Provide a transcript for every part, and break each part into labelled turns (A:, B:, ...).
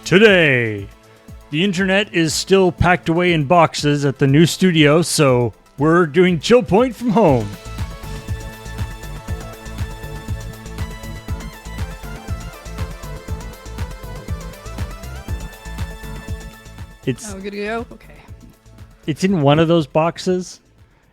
A: Today, the internet is still packed away in boxes at the new studio, so we're doing ChillPoint from home.
B: Oh, good to go? Okay.
A: It's in one of those boxes.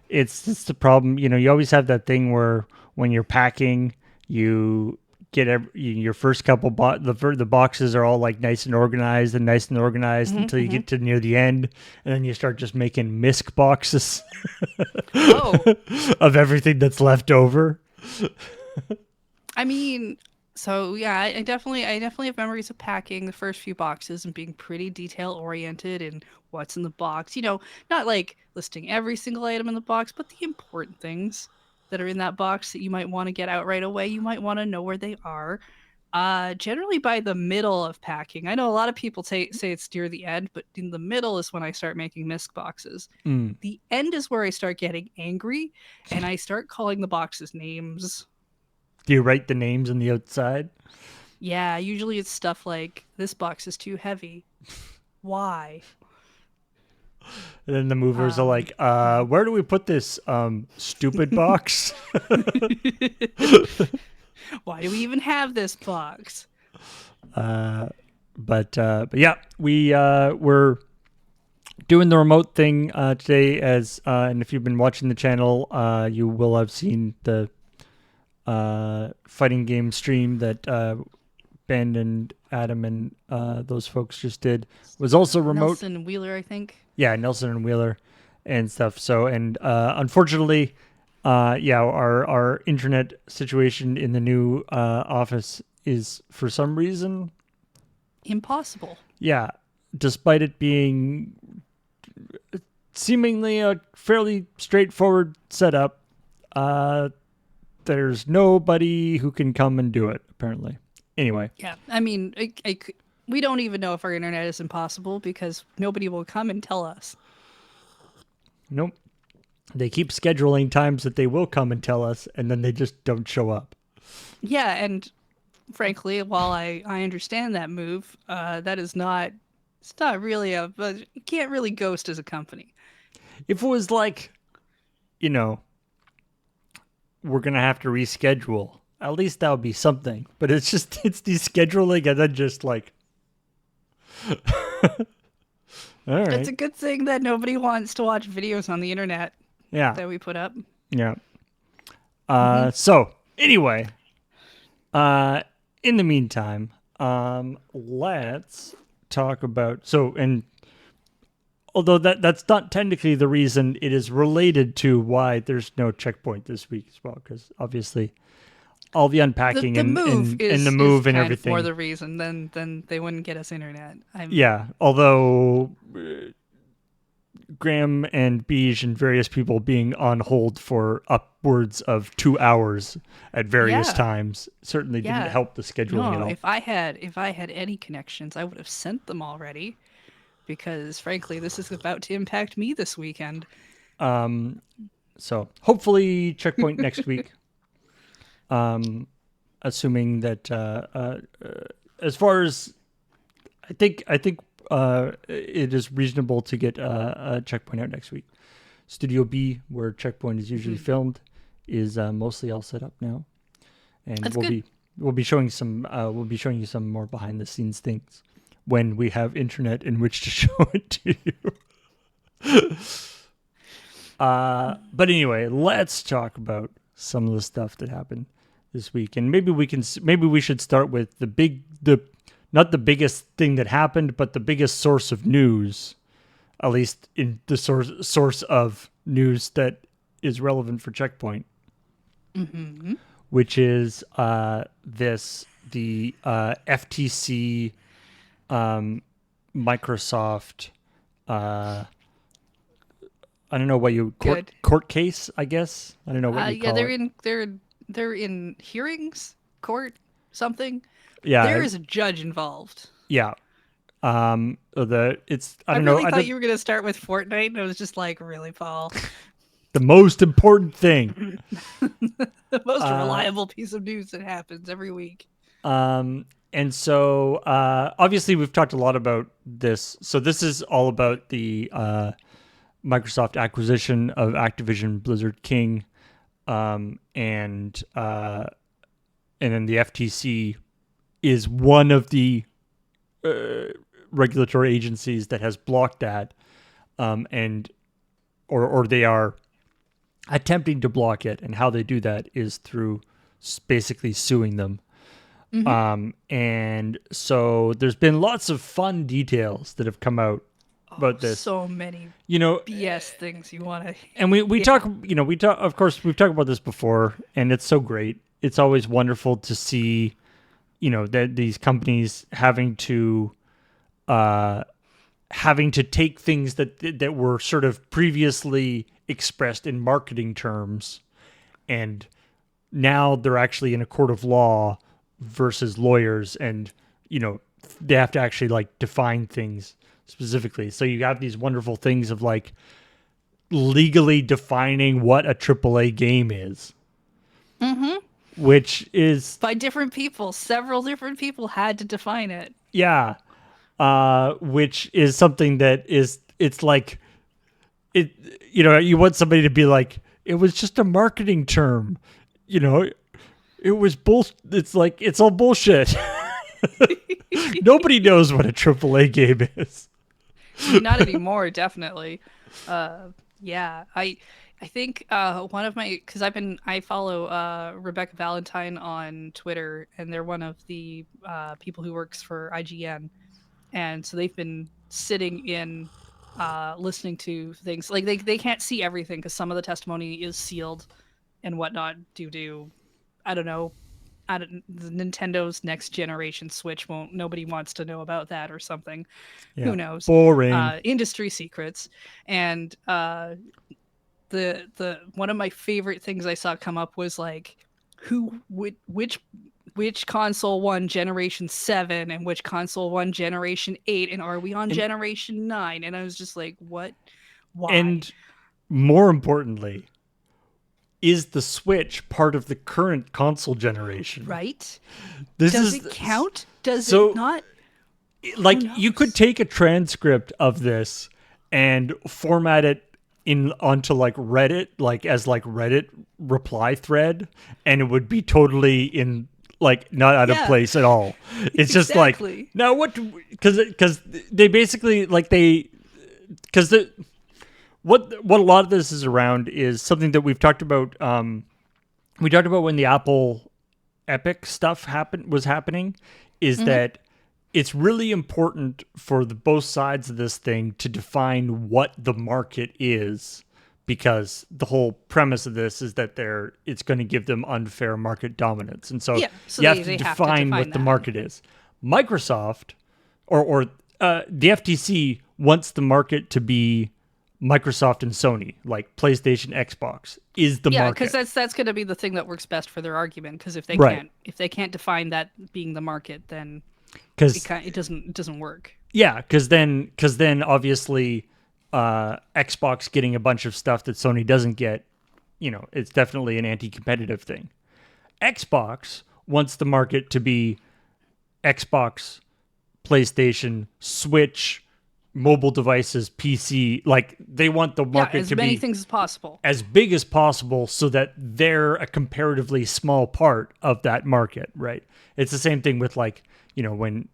A: It's just the problem. You know, you always have that thing where when you're packing, you get your first couple the boxes are all like nice and organized until you get to near the end, and then you start just making misc boxes
B: Oh,
A: of everything that's left over.
B: I mean, so yeah, I definitely have memories of packing the first few boxes and being pretty detail oriented in what's in the box. You know, not like listing every single item in the box, but the important things that are in that box that you might want to get out right away. You might want to know where they are. Generally by the middle of packing. I know a lot of people say it's near the end, but in the middle is when I start making misc boxes.
A: Mm.
B: The end is where I start getting angry and I start calling the boxes names.
A: Do you write the names on the outside?
B: Yeah, usually it's stuff like, this box is too heavy. Why?
A: And then the movers are like, where do we put this stupid box?
B: Why do we even have this box?
A: But yeah, we're doing the remote thing today, and if you've been watching the channel, you will have seen the fighting game stream that Ben and Adam and those folks just did. Was also remote.
B: Nelson and Wheeler, I think.
A: Yeah, Nelson and Wheeler and stuff. So, and unfortunately, our internet situation in the new office is, for some reason,
B: Impossible.
A: yeah, despite it being seemingly a fairly straightforward setup, there's nobody who can come and do it, apparently. Anyway.
B: Yeah, I mean, we don't even know if our internet is impossible because nobody will come and tell us.
A: Nope. They keep scheduling times that they will come and tell us, and then they just don't show up.
B: Yeah, and frankly, while I understand that move, that is not, it's not really but you can't really ghost as a company.
A: If it was like, you know, we're going to have to reschedule, at least that would be something. But it's these scheduling and then just like, all right.
B: It's a good thing that nobody wants to watch videos on the internet that we put up.
A: Yeah. So anyway, in the meantime, let's talk about, and although that's not technically the reason, it is related to why there's no checkpoint this week as well, because obviously all the unpacking and the move and everything.
B: More the reason then they wouldn't get us internet.
A: Yeah, although Graham and Beige and various people being on hold for upwards of 2 hours at various times certainly didn't help the scheduling at all.
B: If I had any connections, I would have sent them already, because frankly, this is about to impact me this weekend.
A: So hopefully checkpoint next week. Assuming that as far as I think it is reasonable to get a checkpoint out next week. Studio B, where checkpoint is usually filmed, is mostly all set up now, and
B: That's
A: we'll be showing you some more behind the scenes things when we have internet in which to show it to you. But anyway, let's talk about some of the stuff that happened this week, and maybe we should start with not the biggest thing that happened, but the biggest source of news, at least in the source of news that is relevant for Checkpoint, which is the FTC, Microsoft. I don't know what you court case. I guess I don't know what you call it.
B: They're in hearings, court, something.
A: Yeah,
B: there is a judge involved.
A: Yeah. I don't know.
B: I thought you were gonna start with Fortnite, and I was just like, really, Paul?
A: The most important thing.
B: The most reliable piece of news that happens every week.
A: And so obviously we've talked a lot about this. So this is all about the Microsoft acquisition of Activision Blizzard King, and then the FTC is one of the regulatory agencies that has blocked that, and or they are attempting to block it. And how they do that is through basically suing them.
B: Mm-hmm.
A: And so there's been lots of fun details that have come out
B: Oh,
A: about this.
B: so many
A: You know,
B: BS things you want to.
A: and we
B: Yeah.
A: talk, we talk, of course, we've talked about this before, and it's so great. It's always wonderful to see, that these companies having to take things that were sort of previously expressed in marketing terms, and now they're actually in a court of law versus lawyers, and they have to actually like define things specifically. So you have these wonderful things of like legally defining what a AAA game is,
B: Mm-hmm.
A: which is
B: By different people. Several different people had to define it.
A: yeah, which is something that it's like it. You want somebody to be like, it was just a marketing term, you know. It was bull. It's like it's all bullshit. Nobody knows what a AAA game is.
B: Not anymore, definitely. Yeah, I think one of my because I follow Rebecca Valentine on Twitter, and they're one of the people who works for IGN, and so they've been sitting in listening to things like they can't see everything because some of the testimony is sealed and whatnot due to I don't know. I don't, the Nintendo's next generation Switch won't. Nobody wants to know about that or something. Who
A: Yeah,
B: knows?
A: boring.
B: Industry secrets. And the one of my favorite things I saw come up was like which console won generation 7 and which console won generation 8, and are we on
A: And
B: generation 9? And I was just like, what? Why?
A: and more importantly, is the Switch part of the current console generation?
B: Right?
A: This
B: Does
A: is
B: it count? Does it
A: so
B: not? Who
A: like you could
B: knows?
A: take a transcript of this and format it in onto like Reddit, like as like Reddit reply thread, and it would be totally in like not out of
B: Yeah,
A: place at all. It's just like
B: exactly.
A: now what because they basically like they because the what a lot of this is around is something that we've talked about. We talked about when the Apple Epic stuff was happening, is
B: Mm-hmm.
A: that it's really important for both sides of this thing to define what the market is, because the whole premise of this is that it's going to give them unfair market dominance, and so
B: Yeah, so
A: you have to
B: they have to
A: define
B: define
A: what the
B: that.
A: market is. Microsoft or the FTC wants the market to be Microsoft and Sony, like PlayStation, Xbox, is the
B: Yeah, because
A: market.
B: that's going to be the thing that works best for their argument. Because
A: Right.
B: if they can't define that being the market, then
A: Because
B: it doesn't work.
A: yeah, because then obviously, Xbox getting a bunch of stuff that Sony doesn't get, it's definitely an anti-competitive thing. Xbox wants the market to be Xbox, PlayStation, Switch, mobile devices, PC. Like they want the
B: Yeah,
A: market
B: as
A: to
B: many
A: be
B: things as possible.
A: as big as possible so that they're a comparatively small part of that market, right? It's the same thing with like, when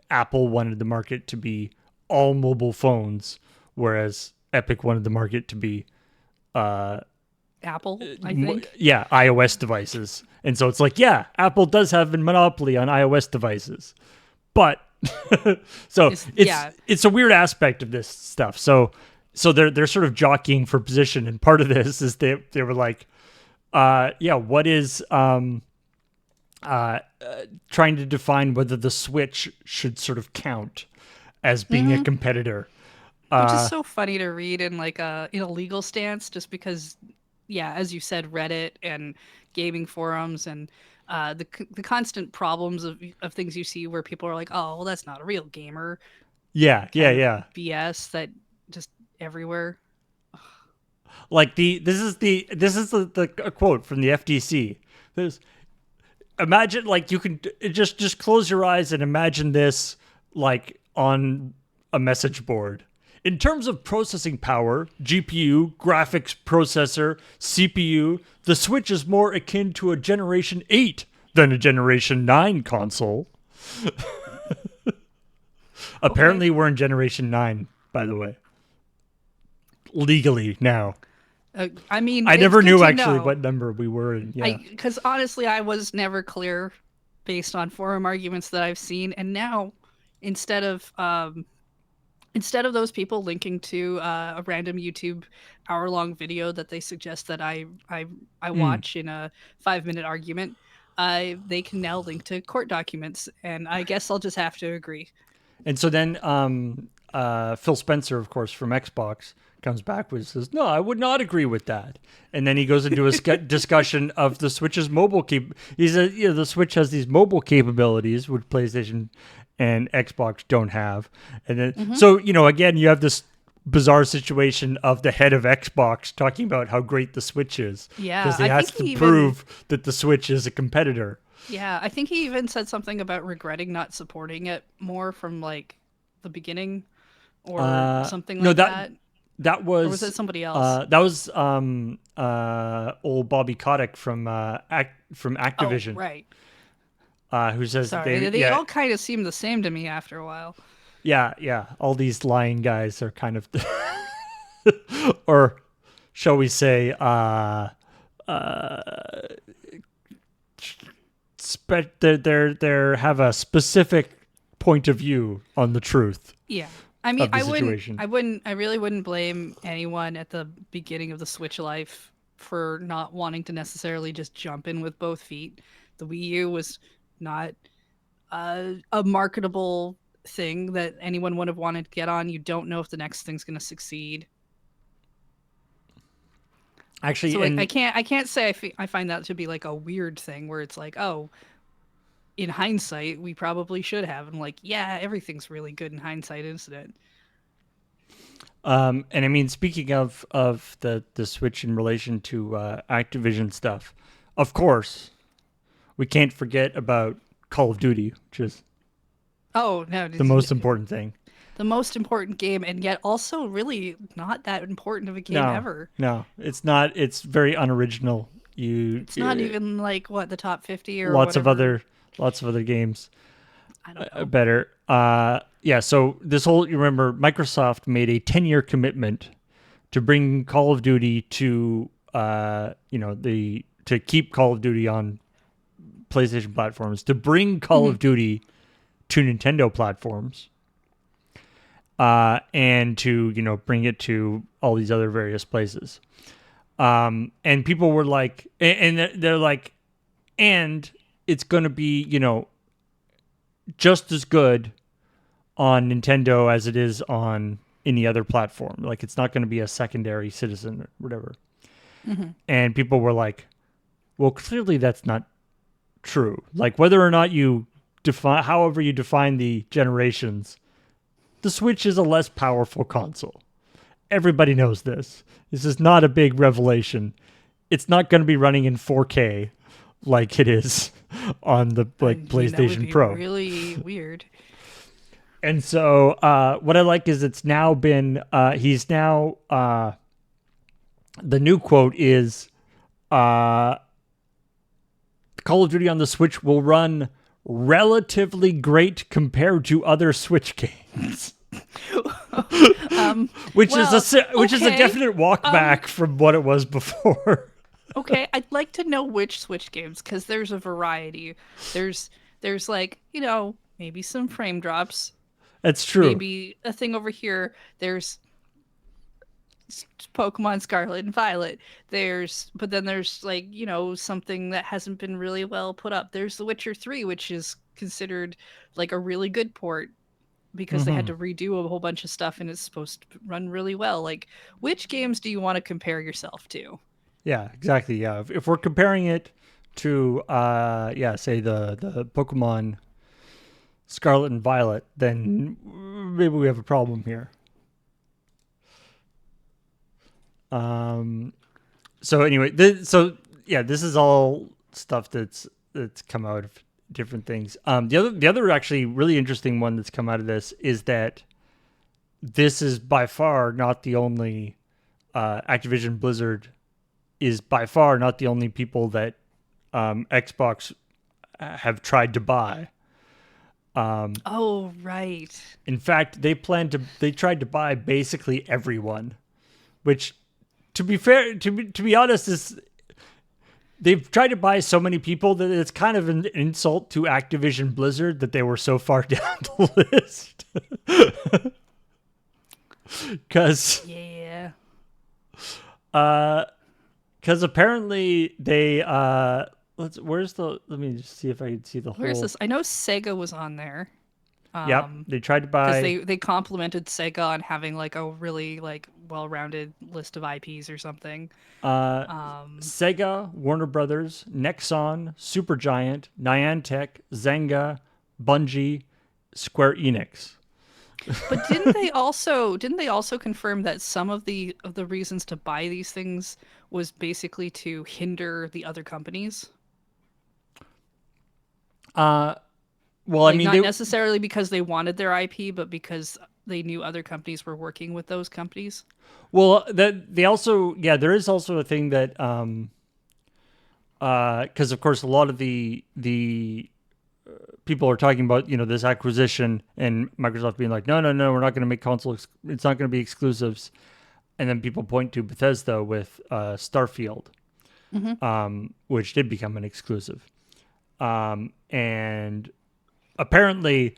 A: Apple wanted the market to be all mobile phones, whereas Epic wanted the market to be,
B: Apple, I think.
A: yeah, iOS devices. And so it's like, yeah, Apple does have a monopoly on iOS devices, but so
B: Yeah,
A: it's a weird aspect of this stuff. So they're sort of jockeying for position, and part of this is they were like, yeah, what is trying to define whether the Switch should sort of count as being a
B: hmm
A: competitor.
B: which is so funny to read in like a legal stance, just because, yeah, as you said, Reddit and gaming forums and the constant problems of things you see where people are like, oh, well, that's not a real gamer,
A: Yeah, yeah,
B: kind of
A: yeah.
B: BS that just everywhere.
A: Like this is the a quote from the FTC. There's imagine like you can just close your eyes and imagine this like on a message board. In terms of processing power, GPU, graphics processor, CPU, the Switch is more akin to a Generation 8 than a Generation 9 console.
B: Okay.
A: Apparently, we're in Generation 9, by the way. Legally now.
B: I mean,
A: I
B: it's
A: never
B: good
A: knew
B: to
A: actually what
B: know.
A: number we were in. Yeah.
B: Because honestly, I was never clear based on forum arguments that I've seen, and now instead of um, instead of those people linking to a random YouTube hour-long video that they suggest that I
A: Mm.
B: watch in a 5-minute argument, they can now link to court documents, and I guess I'll just have to agree.
A: And so then Phil Spencer, of course, from Xbox, comes back with says, "No, I would not agree with that." And then he goes into a discussion of the Switch's mobile He said, the Switch has these mobile capabilities which PlayStation and Xbox don't have. And then,
B: Hmm.
A: so again, you have this bizarre situation of the head of Xbox talking about how great the Switch is
B: Yeah,
A: because he
B: I
A: has
B: think
A: to
B: he even
A: prove that the Switch is a competitor.
B: yeah, I think he even said something about regretting not supporting it more from like the beginning or something
A: No,
B: like
A: that
B: that.
A: that
B: Or was it
A: was
B: somebody else?
A: old Bobby Kotick from
B: Oh,
A: Activision,
B: right.
A: who says that
B: Sorry.
A: they
B: They
A: yeah
B: all kind of seem the same to me after a while.
A: yeah all these lying guys are kind of or shall we say they have a specific point of view on the truth
B: Yeah. I mean,
A: of the situation.
B: I really wouldn't blame anyone at the beginning of the Switch life for not wanting to necessarily just jump in with both feet. The Wii U was not a marketable thing that anyone would have wanted to get on. You don't know if the next thing's going to succeed.
A: Actually,
B: So like,
A: and
B: I can't say I find that to be like a weird thing where it's like, oh, in hindsight, we probably should have. I'm like, yeah, everything's really good in hindsight, isn't it?
A: and I mean, speaking of the Switch in relation to Activision stuff, of course, we can't forget about Call of Duty, which is
B: Oh no,
A: the most important thing.
B: the most important game, and yet also really not that important of a game
A: No,
B: ever.
A: no, it's not. It's very unoriginal. You
B: It's not even like what the top 50 or
A: lots of
B: whatever.
A: other games
B: I don't know.
A: better. Yeah. So this whole you remember Microsoft made a 10-year commitment to bring Call of Duty to the to keep Call of Duty on PlayStation platforms, to bring Call of
B: Hmm.
A: Duty to Nintendo platforms, and to bring it to all these other various places. And people were like, and they're like, and it's going to be just as good on Nintendo as it is on any other platform. Like it's not going to be a secondary citizen or whatever.
B: Hmm.
A: And people were like, well, clearly that's not true. Like whether or not you define, however you define the generations, the Switch is a less powerful console. Everybody knows this. This is not a big revelation. It's not going to be running in 4K like it is on the
B: I
A: like
B: mean, that would
A: PlayStation
B: be
A: Pro.
B: really weird.
A: And so what I like is it's now been he's now the new quote is uh, Call of Duty on the Switch will run relatively great compared to other Switch games.
B: Um,
A: which is
B: well,
A: which is a
B: okay.
A: definite walk
B: Um,
A: back from what it was before.
B: okay. I'd like to know which Switch games because there's a variety. There's there's like maybe some frame drops,
A: That's true.
B: maybe a thing over here. There's Pokemon Scarlet and Violet. But then there's like, something that hasn't been really well put up. There's The Witcher 3, which is considered like a really good port because they had
A: Hmm.
B: to redo a whole bunch of stuff and it's supposed to run really well. Like, which games do you want to compare yourself to?
A: Yeah, exactly. Yeah, if we're comparing it to yeah, say the Pokemon Scarlet and Violet, then maybe we have a problem here. Um, so anyway, so yeah, this is all stuff that's come out of different things. The other actually really interesting one that's come out of this is that this is by far not the only Activision Blizzard is by far not the only people that Xbox have tried to buy.
B: Oh, right.
A: In fact, they tried to buy basically everyone, which to be fair to be honest is they've tried to buy so many people that it's kind of an insult to Activision Blizzard that they were so far down the list. Cuz
B: Yeah.
A: cuz apparently they let me just see if I can see the
B: Where's
A: whole.
B: this? I know Sega was on there.
A: Yep, they tried to
B: Because
A: buy
B: they complimented Sega on having like a really like well-rounded list of IPs or something.
A: Sega, Warner Brothers, Nexon, Supergiant, Niantic, Zynga, Bungie, Square Enix.
B: But didn't they also confirm that some of the reasons to buy these things was basically to hinder the other companies?
A: Well, I
B: Like
A: mean
B: not
A: they
B: necessarily because they wanted their IP, but because they knew other companies were working with those companies.
A: well that they also there is also a thing that because of course a lot of the people are talking about this acquisition and Microsoft being like no we're not going to make it's not going to be exclusives, and then people point to Bethesda with Starfield, which did become an exclusive, and apparently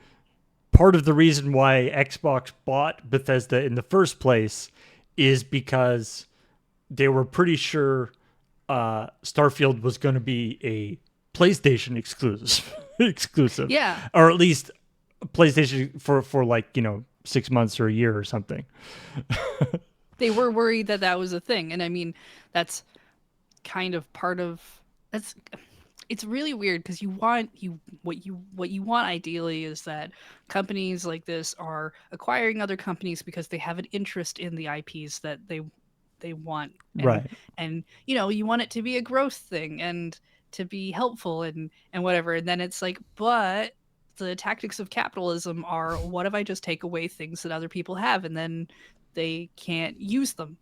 A: part of the reason why Xbox bought Bethesda in the first place is because they were pretty sure Starfield was going to be a PlayStation exclusive, exclusive,
B: Yeah,
A: or at least PlayStation for like 6 months or a year or something.
B: they were worried that that was a thing, and I mean that's kind of part of that's it's really weird because what you want ideally is that companies like this are acquiring other companies because they have an interest in the IPs that they want,
A: Right.
B: and you want it to be a growth thing and to be helpful and whatever, and then it's like, but the tactics of capitalism are, what if I just take away things that other people have and then they can't use them?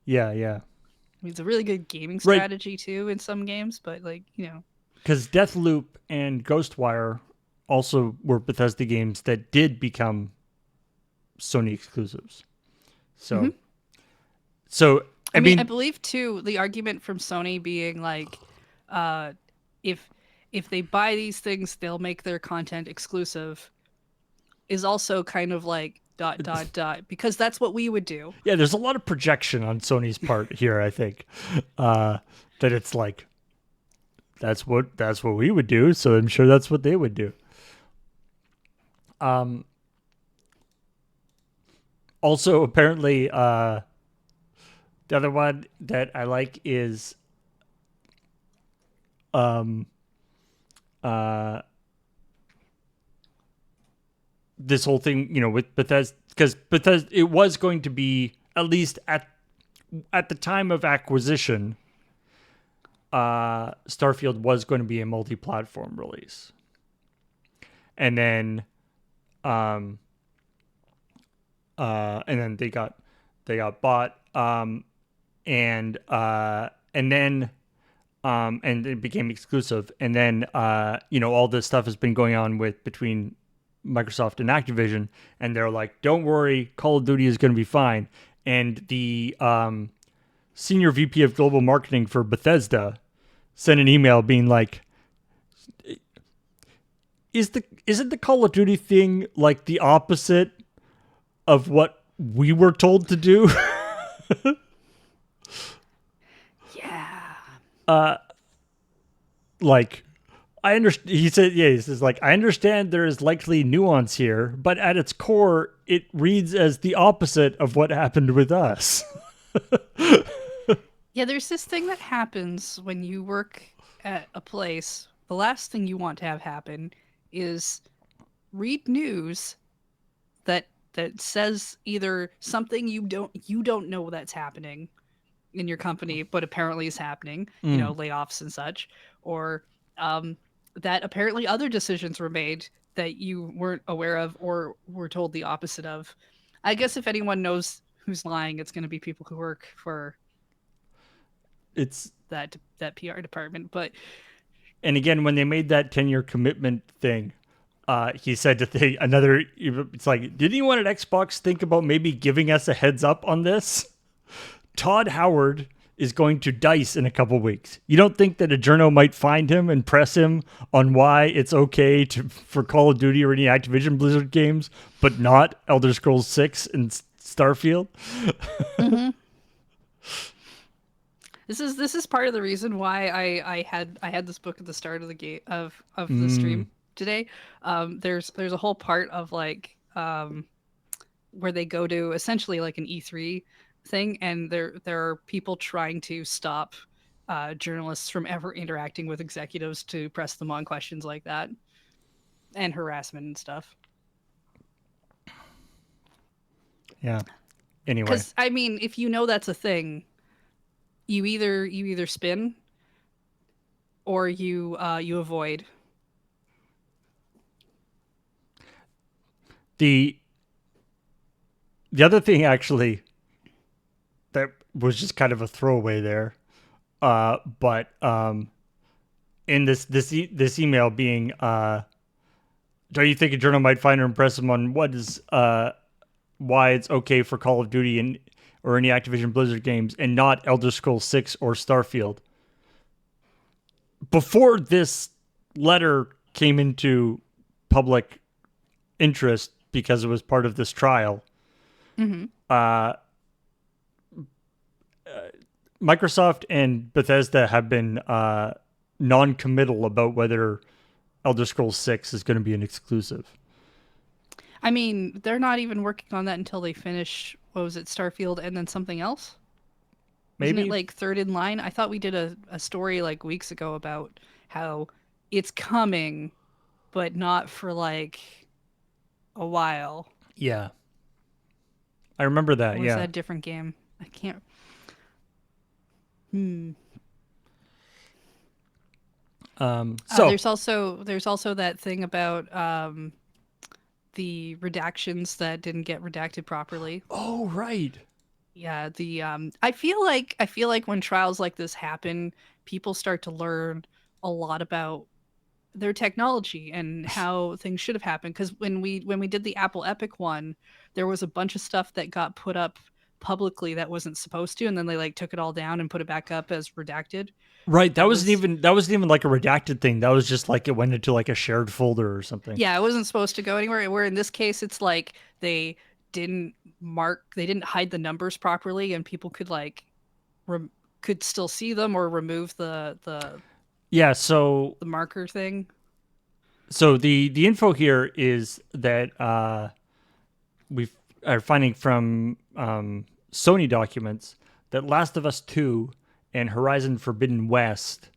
A: Yeah, yeah.
B: I mean, it's a really good gaming
A: Right.
B: strategy too in some games, but like,
A: Because Deathloop and Ghostwire also were Bethesda games that did become Sony exclusives. So,
B: Mhm.
A: so
B: I
A: I
B: mean, I
A: mean,
B: believe too the argument from Sony being like, uh, if if they buy these things, they'll make their content exclusive, is also kind of like dot dot dot because that's what we would do.
A: yeah, there's a lot of projection on Sony's part here. I think that it's like that's what we would do. So I'm sure that's what they would do. Um, Also, apparently, the other one that I like is um, uh, this whole thing, with Bethesda, because Bethesda, it was going to be at least at the time of acquisition, Starfield was going to be a multi-platform release, and then, um, they got bought, and then and it became exclusive. And then all this stuff has been going on with between Microsoft and Activision, and they're like, "Don't worry, Call of Duty is going to be fine." And the senior VP of global marketing for Bethesda sent an email being like, "Isn't the Call of Duty thing like the opposite of what we were told to do?"
B: Yeah.
A: Like, I understand. He said, "Yeah." He says, "Like, I understand there is likely nuance here, but at its core, it reads as the opposite of what happened with us."
B: Yeah, there's this thing that happens when you work at a place. The last thing you want to have happen is read news that says either something you don't know that's happening in your company, but apparently is happening,
A: Mm.
B: layoffs and such, or that apparently other decisions were made that you weren't aware of or were told the opposite of. I guess if anyone knows who's lying, it's going to be people who work for
A: It's
B: that PR department. But
A: and again when they made that 10-year commitment thing, he said to think another. It's like, did anyone at Xbox think about maybe giving us a heads up on this? Todd Howard is going to Dice in a couple weeks. You don't think that a journo might find him and press him on why it's okay for Call of Duty or any Activision Blizzard games, but not Elder Scrolls 6 and Starfield?
B: mm-hmm. This is part of the reason why I had this book at the start of the game of the stream today. There's a whole part of like where they go to essentially like an E3 thing, and there are people trying to stop journalists from ever interacting with executives to press them on questions like that and harassment and stuff.
A: Yeah. Anyway,
B: Because I mean, if you know that's a thing, you either spin or you avoid.
A: the the other thing actually that was just kind of a throwaway there, but in this email being, don't you think a journal might find or impress him on what is why it's okay for Call of Duty and or any Activision Blizzard games and not Elder Scrolls 6 or Starfield? Before this letter came into public interest because it was part of this trial,
B: Mm-hmm.
A: uh, Microsoft and Bethesda have been non-committal about whether Elder Scrolls 6 is going to be an exclusive.
B: I mean, they're not even working on that until they finish, what was it, Starfield and then something else? Wasn't it
A: Maybe?
B: like third in line? I thought we did a story like weeks ago about how it's coming, but not for like a while.
A: Yeah. I remember that,
B: Or was that
A: yeah.
B: a different game? I can't. Hmm.
A: So,
B: There's also that thing about the redactions that didn't get redacted properly.
A: oh, right.
B: Yeah, the I feel like when trials like this happen, people start to learn a lot about their technology and how things should have happened, because when we did the Apple Epic one, there was a bunch of stuff that got put up publicly that wasn't supposed to, and then they like took it all down and put it back up as redacted.
A: Right,
B: That was
A: that wasn't even like a redacted thing. That was just like it went into like a shared folder or something.
B: Yeah, it wasn't supposed to go anywhere. Where in this case, it's like they didn't hide the numbers properly, and people could like could still see them or remove
A: Yeah,
B: the marker thing.
A: so the info here is that we are finding from Sony documents that Last of Us 2 and Horizon Forbidden West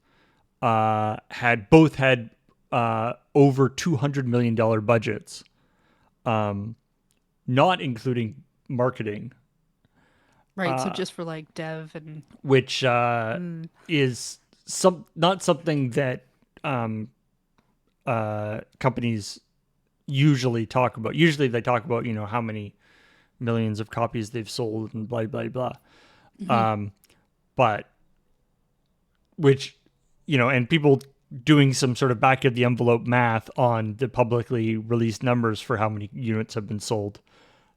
A: had over $200 million budgets, not including marketing,
B: Right, so just for like dev and
A: which is not something that companies usually talk about. Usually they talk about, how many millions of copies they've sold and blah blah blah. But which, and people doing some sort of back of the envelope math on the publicly released numbers for how many units have been sold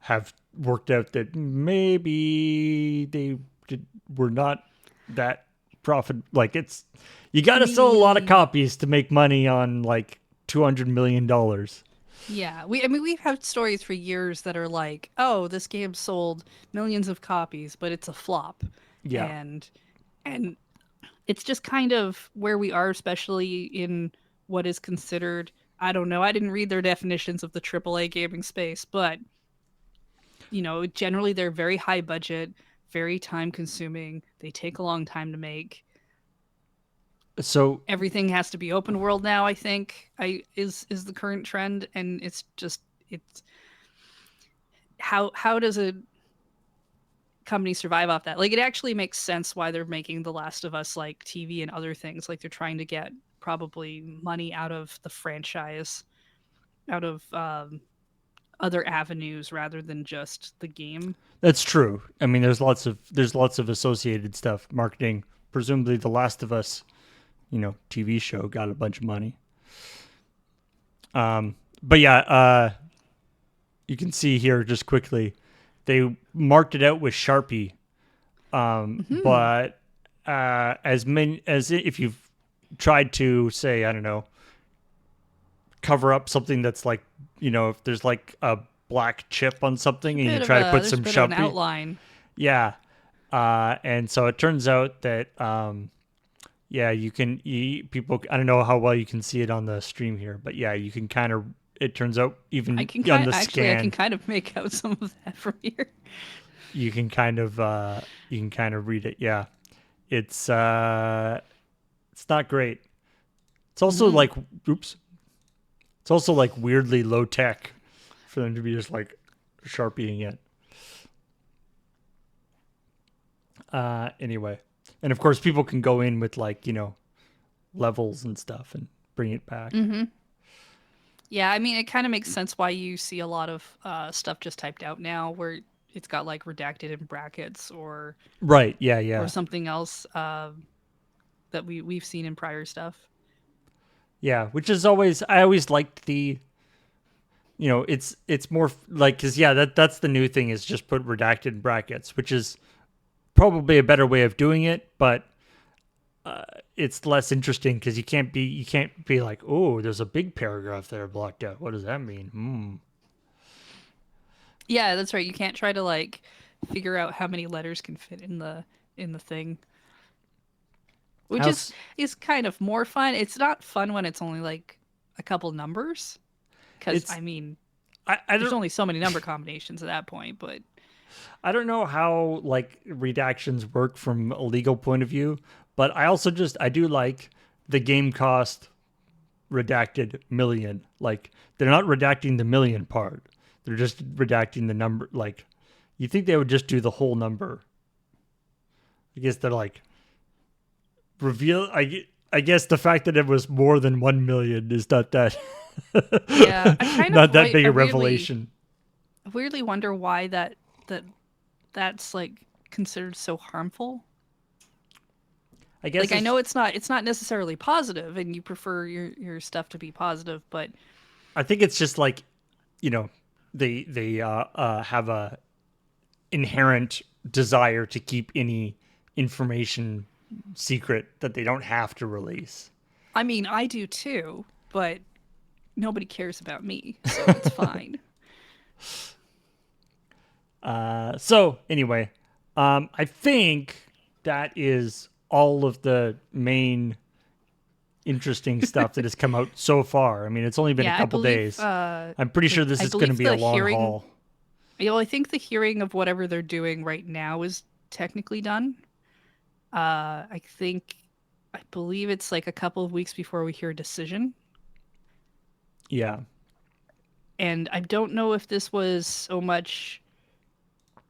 A: have worked out that maybe were not that profit. Like, you got
B: I
A: to sell a lot of
B: mean,
A: copies to make money on like $200 million.
B: yeah, we've had stories for years that are like, oh, this game sold millions of copies, but it's a flop,
A: Yeah.
B: and and it's just kind of where we are, especially in what is considered. I don't know. I didn't read their definitions of the AAA gaming space, but generally they're very high budget, very time consuming. They take a long time to make.
A: So
B: Everything has to be open world now, I think. Is the current trend, and it's how does a company survive off that? Like, it actually makes sense why they're making The Last of Us like TV and other things. Like, they're trying to get probably money out of the franchise, out of other avenues rather than just the game.
A: That's true. I mean, there's lots of associated stuff, marketing. Presumably, The Last of Us, TV show got a bunch of money. But yeah, you can see here just quickly, they marked it out with Sharpie.
B: Hmm.
A: But as many as if you've tried to say, I don't know, cover up something that's like, if there's like a black chip on something and you try to put
B: There's a
A: some
B: bit of an
A: Sharpie,
B: outline.
A: yeah. And so it turns out that yeah, people. I don't know how well you can see it on the stream here, but yeah, you can kind of. It turns out even on the
B: I can
A: scan,
B: kind of make out some of that from here.
A: you can kind of read it. Yeah, it's uh, it's not great. It's also
B: Hmm.
A: like, oops, it's also like weirdly low tech for them to be just like sharpieing it. Anyway, and of course, people can go in with like levels and stuff and bring it back.
B: Hmm. Yeah, I mean, it kind of makes sense why you see a lot of stuff just typed out now, where it's got like redacted in brackets
A: Right. Yeah.
B: or
A: Yeah.
B: something else that we've seen in prior stuff.
A: Yeah. Which is always I always liked the it's more like because yeah that's the new thing is just put redacted in brackets, which is probably a better way of doing it, but it's less interesting because you can't be like, oh, there's a big paragraph there blocked out. What does that mean?
B: Yeah, that's right. You can't try to like figure out how many letters can fit in the thing, which
A: How's
B: is kind of more fun. It's not fun when it's only like a couple numbers, because
A: it's
B: I mean,
A: I
B: there's
A: don't
B: only so many number combinations at that point. But
A: I don't know how like redactions work from a legal point of view, but I do like the game cost redacted million. Like they're not redacting the million part. They're just redacting the number. Like you think they would just do the whole number. I guess they're like reveal. I guess the fact that it was more than 1 million is not that
B: yeah, I kind of
A: not that big
B: I
A: a
B: weirdly
A: revelation.
B: weirdly wonder why that that's like considered so harmful.
A: I
B: Like
A: guess
B: I
A: it's
B: know it's not necessarily positive, and you prefer your stuff to be positive, but
A: I think it's just like you know they have a inherent desire to keep any information secret that they don't have to release.
B: I mean I do too. But nobody cares about me, so it's fine.
A: So anyway, I think that is all of the main interesting stuff that has come out so far. I mean, it's only been a
B: Yeah, I
A: couple
B: believe
A: days. I'm pretty sure this is going to be a
B: the
A: long
B: hearing.
A: haul.
B: I think the hearing of whatever they're doing right now is technically done. I think I believe it's like a couple of weeks before we hear a decision.
A: Yeah,
B: And I don't know if this was so much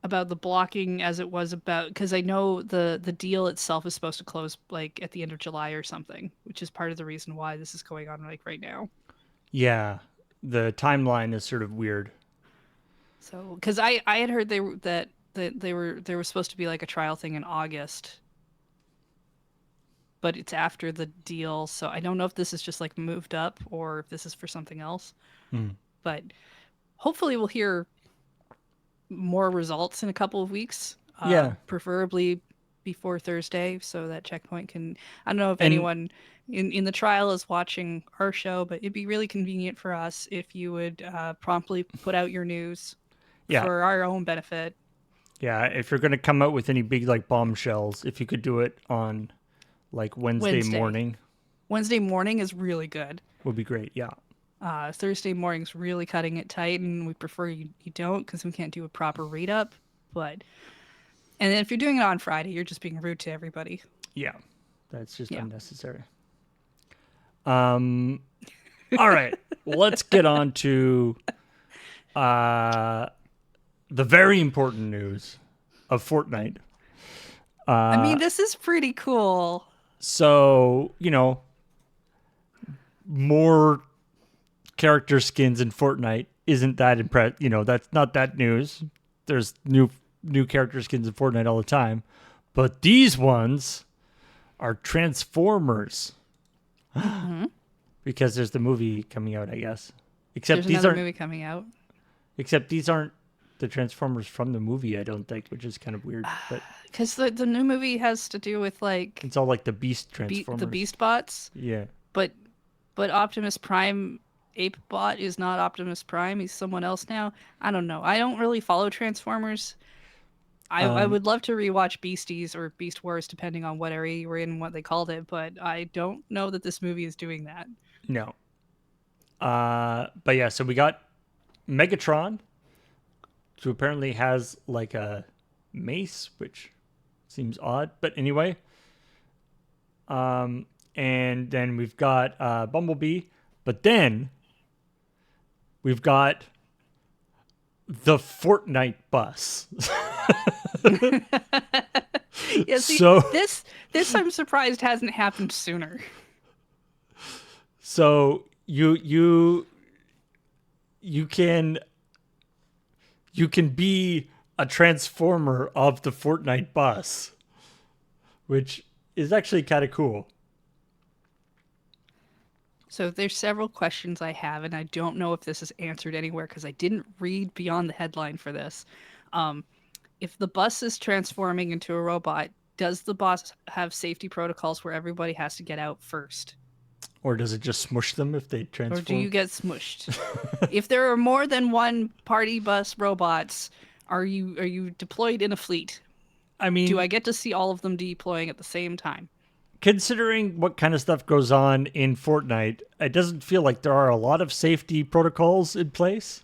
B: about the blocking as it was about, because I know the deal itself is supposed to close like at the end of July or something, which is part of the reason why this is going on like right now.
A: yeah. The timeline is sort of weird.
B: So, because I had heard that they were supposed to be like a trial thing in August, but it's after the deal. So I don't know if this is just like moved up or if this is for something else.
A: Hmm.
B: But hopefully we'll hear more results in a couple of weeks,
A: Yeah,
B: preferably before Thursday, so that Checkpoint can. I don't know if
A: and
B: anyone in the trial is watching our show, but it'd be really convenient for us if you would promptly put out your news
A: yeah,
B: for our own benefit.
A: yeah. If you're going to come out with any big like bombshells, if you could do it on like Wednesday
B: Wednesday.
A: morning,
B: Wednesday morning is really good.
A: would be great. Yeah,
B: Thursday morning's really cutting it tight, and we prefer you don't because we can't do a proper read up. But and then if you're doing it on Friday, you're just being rude to everybody.
A: yeah. That's just
B: Yeah.
A: unnecessary. Um. All right. Let's get on to uh the very important news of Fortnite.
B: I mean, this is pretty cool.
A: So, more character skins in Fortnite isn't that that's not that news. There's new character skins in Fortnite all the time. But these ones are Transformers.
B: Mhm.
A: Because there's the movie coming out, I guess. Except
B: There's
A: these
B: another
A: aren't
B: movie coming out.
A: except these aren't the Transformers from the movie, I don't think, which is kind of weird. But
B: Because the new movie has to do with like
A: it's all like the Beast
B: the
A: Transformers.
B: Beast bots,
A: Yeah.
B: but Optimus Prime Ape Bot is not Optimus Prime. He's someone else now. I don't know. I don't really follow Transformers. I
A: Um
B: would love to rewatch Beasties or Beast Wars, depending on what area you were in and what they called it, but I don't know that this movie is doing that.
A: no. But yeah, so we got Megatron, who apparently has like a mace, which seems odd. But anyway, and then we've got Bumblebee, but then we've got the Fortnite bus.
B: Yeah, see,
A: so
B: this I'm surprised hasn't happened sooner.
A: so you can be a transformer of the Fortnite bus, which is actually kind of cool.
B: So there's several questions I have, and I don't know if this is answered anywhere because I didn't read beyond the headline for this. Um, if the bus is transforming into a robot, does the bus have safety protocols where everybody has to get out first?
A: Or does it just smush them if they
B: Or do
A: transform?
B: you get smushed? If there are more than one party bus robots, are you deployed in a fleet?
A: I
B: Do I
A: mean,
B: get to see all of them deploying at the same time?
A: considering what kind of stuff goes on in Fortnite, it doesn't feel like there are a lot of safety protocols in place.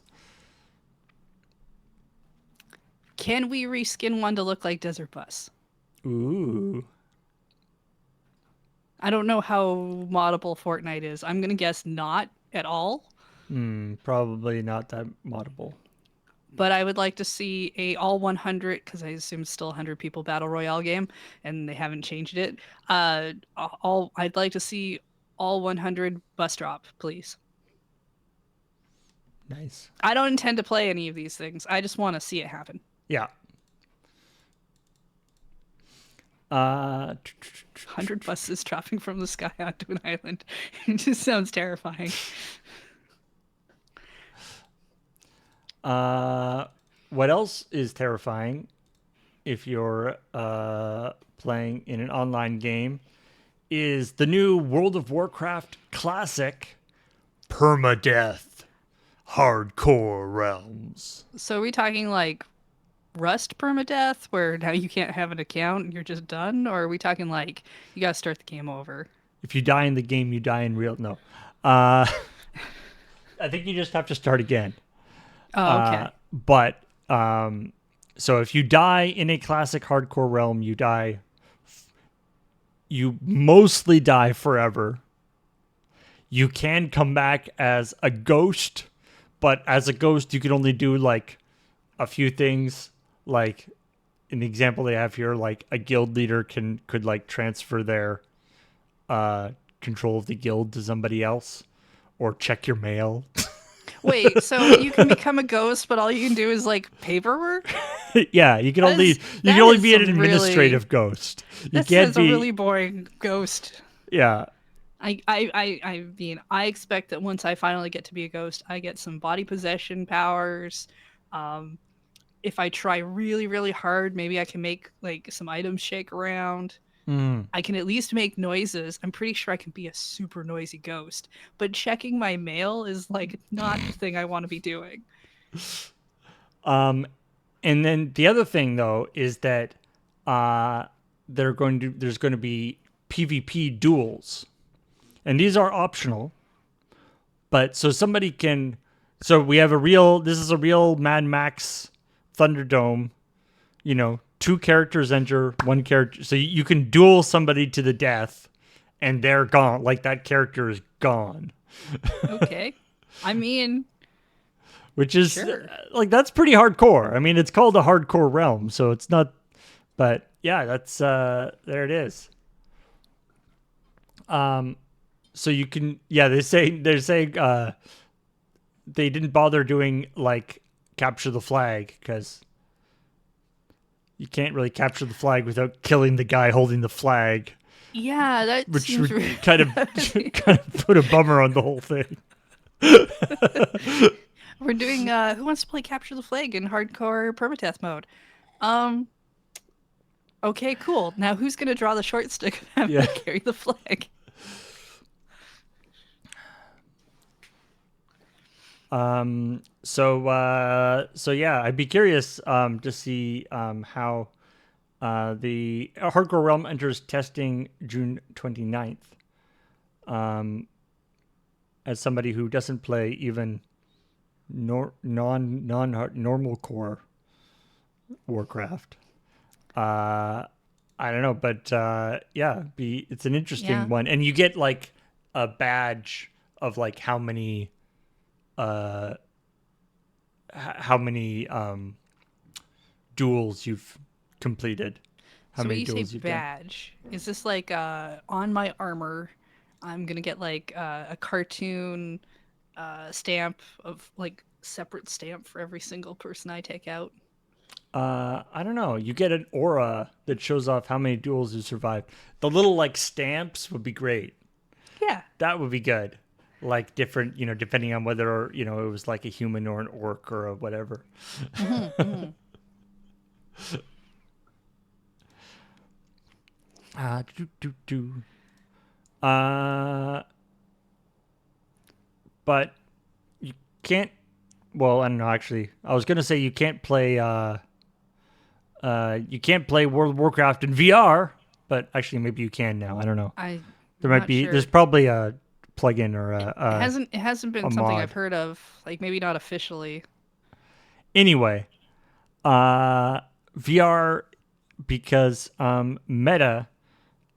B: Can we reskin one to look like Desert Bus?
A: Ooh.
B: I don't know how moddable Fortnite is. I'm gonna guess not at all.
A: Probably not that moddable.
B: But I would like to see a all 100, because I assume it's still 100 people battle royale game, and they haven't changed it. All I'd like to see all 100 bus drop, please.
A: Nice.
B: I don't intend to play any of these things. I just want to see it happen.
A: Yeah. Uh,
B: 100 buses dropping from the sky onto an island. It just sounds terrifying.
A: what else is terrifying if you're playing in an online game is the new World of Warcraft classic Permadeath Hardcore Realms.
B: So are we talking like Rust permadeath, where now you can't have an account and you're just done? Or are we talking like you gotta start the game over?
A: If you die in the game, you die in real. No. Uh, I think you just have to start again.
B: Oh, okay.
A: But so if you die in a classic hardcore realm, you die. You mostly die forever. You can come back as a ghost, but as a ghost, you can only do like a few things. Like in the example they have here, like a guild leader could like transfer their control of the guild to somebody else, or check your mail.
B: Wait, so you can become a ghost, but all you can do is like paperwork?
A: Yeah, you can only
B: That
A: be an
B: is some
A: administrative ghost. You
B: This
A: can't
B: is
A: be.
B: a really boring ghost.
A: Yeah,
B: I mean, I expect that once I finally get to be a ghost, I get some body possession powers. If I try really, really hard, maybe I can make like some items shake around. I can at least make noises. I'm pretty sure I can be a super noisy ghost. But checking my mail is like not the thing I want to be doing.
A: and then the other thing though is that there's going to be PvP duels, and these are optional. But so somebody can. So we have a real. This is a real Mad Max Thunderdome. You know, two characters enter, one character. So you can duel somebody to the death, and they're gone. Like that character is gone.
B: Okay. I mean,
A: Which is
B: sure.
A: like that's pretty hardcore. I mean, it's called a hardcore realm, so it's not. But yeah, that's there it is. So you can, yeah. They're saying they didn't bother doing like capture the flag because you can't really capture the flag without killing the guy holding the flag,
B: Yeah, that
A: which
B: seems
A: would
B: really
A: kind of kind of put a bummer on the whole thing.
B: We're doing who wants to play capture the flag in hardcore permadeath mode? Um okay, cool. Now who's gonna draw the short stick of having
A: Yeah.
B: to carry the flag?
A: So yeah, I'd be curious to see how the Hardcore Realm enters testing June 29th. As somebody who doesn't play even normal core Warcraft, uh, I don't know, but yeah, it's an interesting
B: Yeah.
A: one, and you get like a badge of like uh how many duels you've completed, how
B: So when
A: many
B: you say
A: duels you've done.
B: badge, is this like on my armor I'm gonna get like a cartoon stamp of like separate stamp for every single person I take out?
A: I don't know. You get an aura that shows off how many duels you survived. The little like stamps would be great.
B: Yeah.
A: That would be good. Like different, depending on whether it was like a human or an orc or a whatever.
B: Mm-hmm.
A: Do do do. Uh, but you can't. Well, I don't know. Actually, I was gonna say you can't play. You can't play World of Warcraft in VR, but actually maybe you can now. I don't know.
B: I'm
A: There might
B: not
A: be. There's
B: sure.
A: probably a plugin or
B: It hasn't
A: a
B: been something I've
A: mod.
B: heard of, like maybe not officially.
A: Anyway, uh, VR because Meta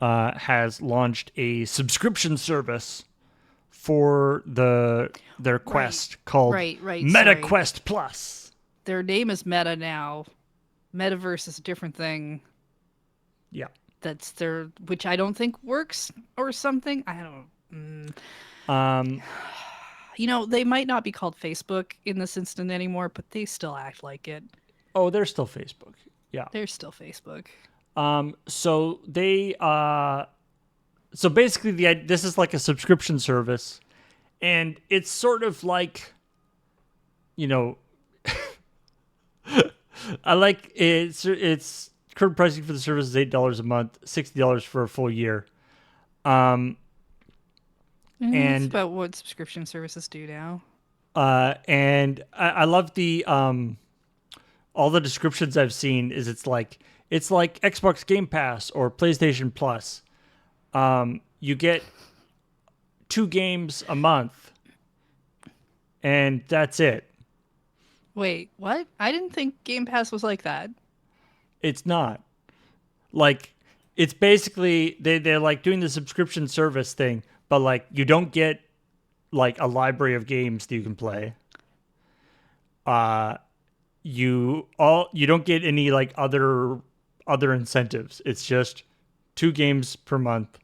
A: has launched a subscription service for their
B: Right.
A: Quest called
B: Right.
A: Meta
B: Sorry.
A: Quest Plus.
B: Their name is Meta now. Metaverse is a different thing.
A: Yeah.
B: That's their, which I don't think works or something. I don't.
A: Um.
B: They might not be called Facebook in this instant anymore, but they still act like it.
A: Oh, they're still Facebook. Yeah.
B: They're still Facebook.
A: So they so basically this is like a subscription service, and it's sort of like, you know, I like it's current pricing for the service is $8 a month, $60 for a full year. Um,
B: It's
A: and
B: about what subscription services do now.
A: I love the all the descriptions I've seen is it's like Xbox Game Pass or PlayStation Plus. You get 2 games a month, and that's it.
B: Wait, what? I didn't think Game Pass was like that.
A: It's not like it's basically they're like doing the subscription service thing, but like you don't get like a library of games that you can play. Uh, you don't get any like other incentives. It's just 2 games per month.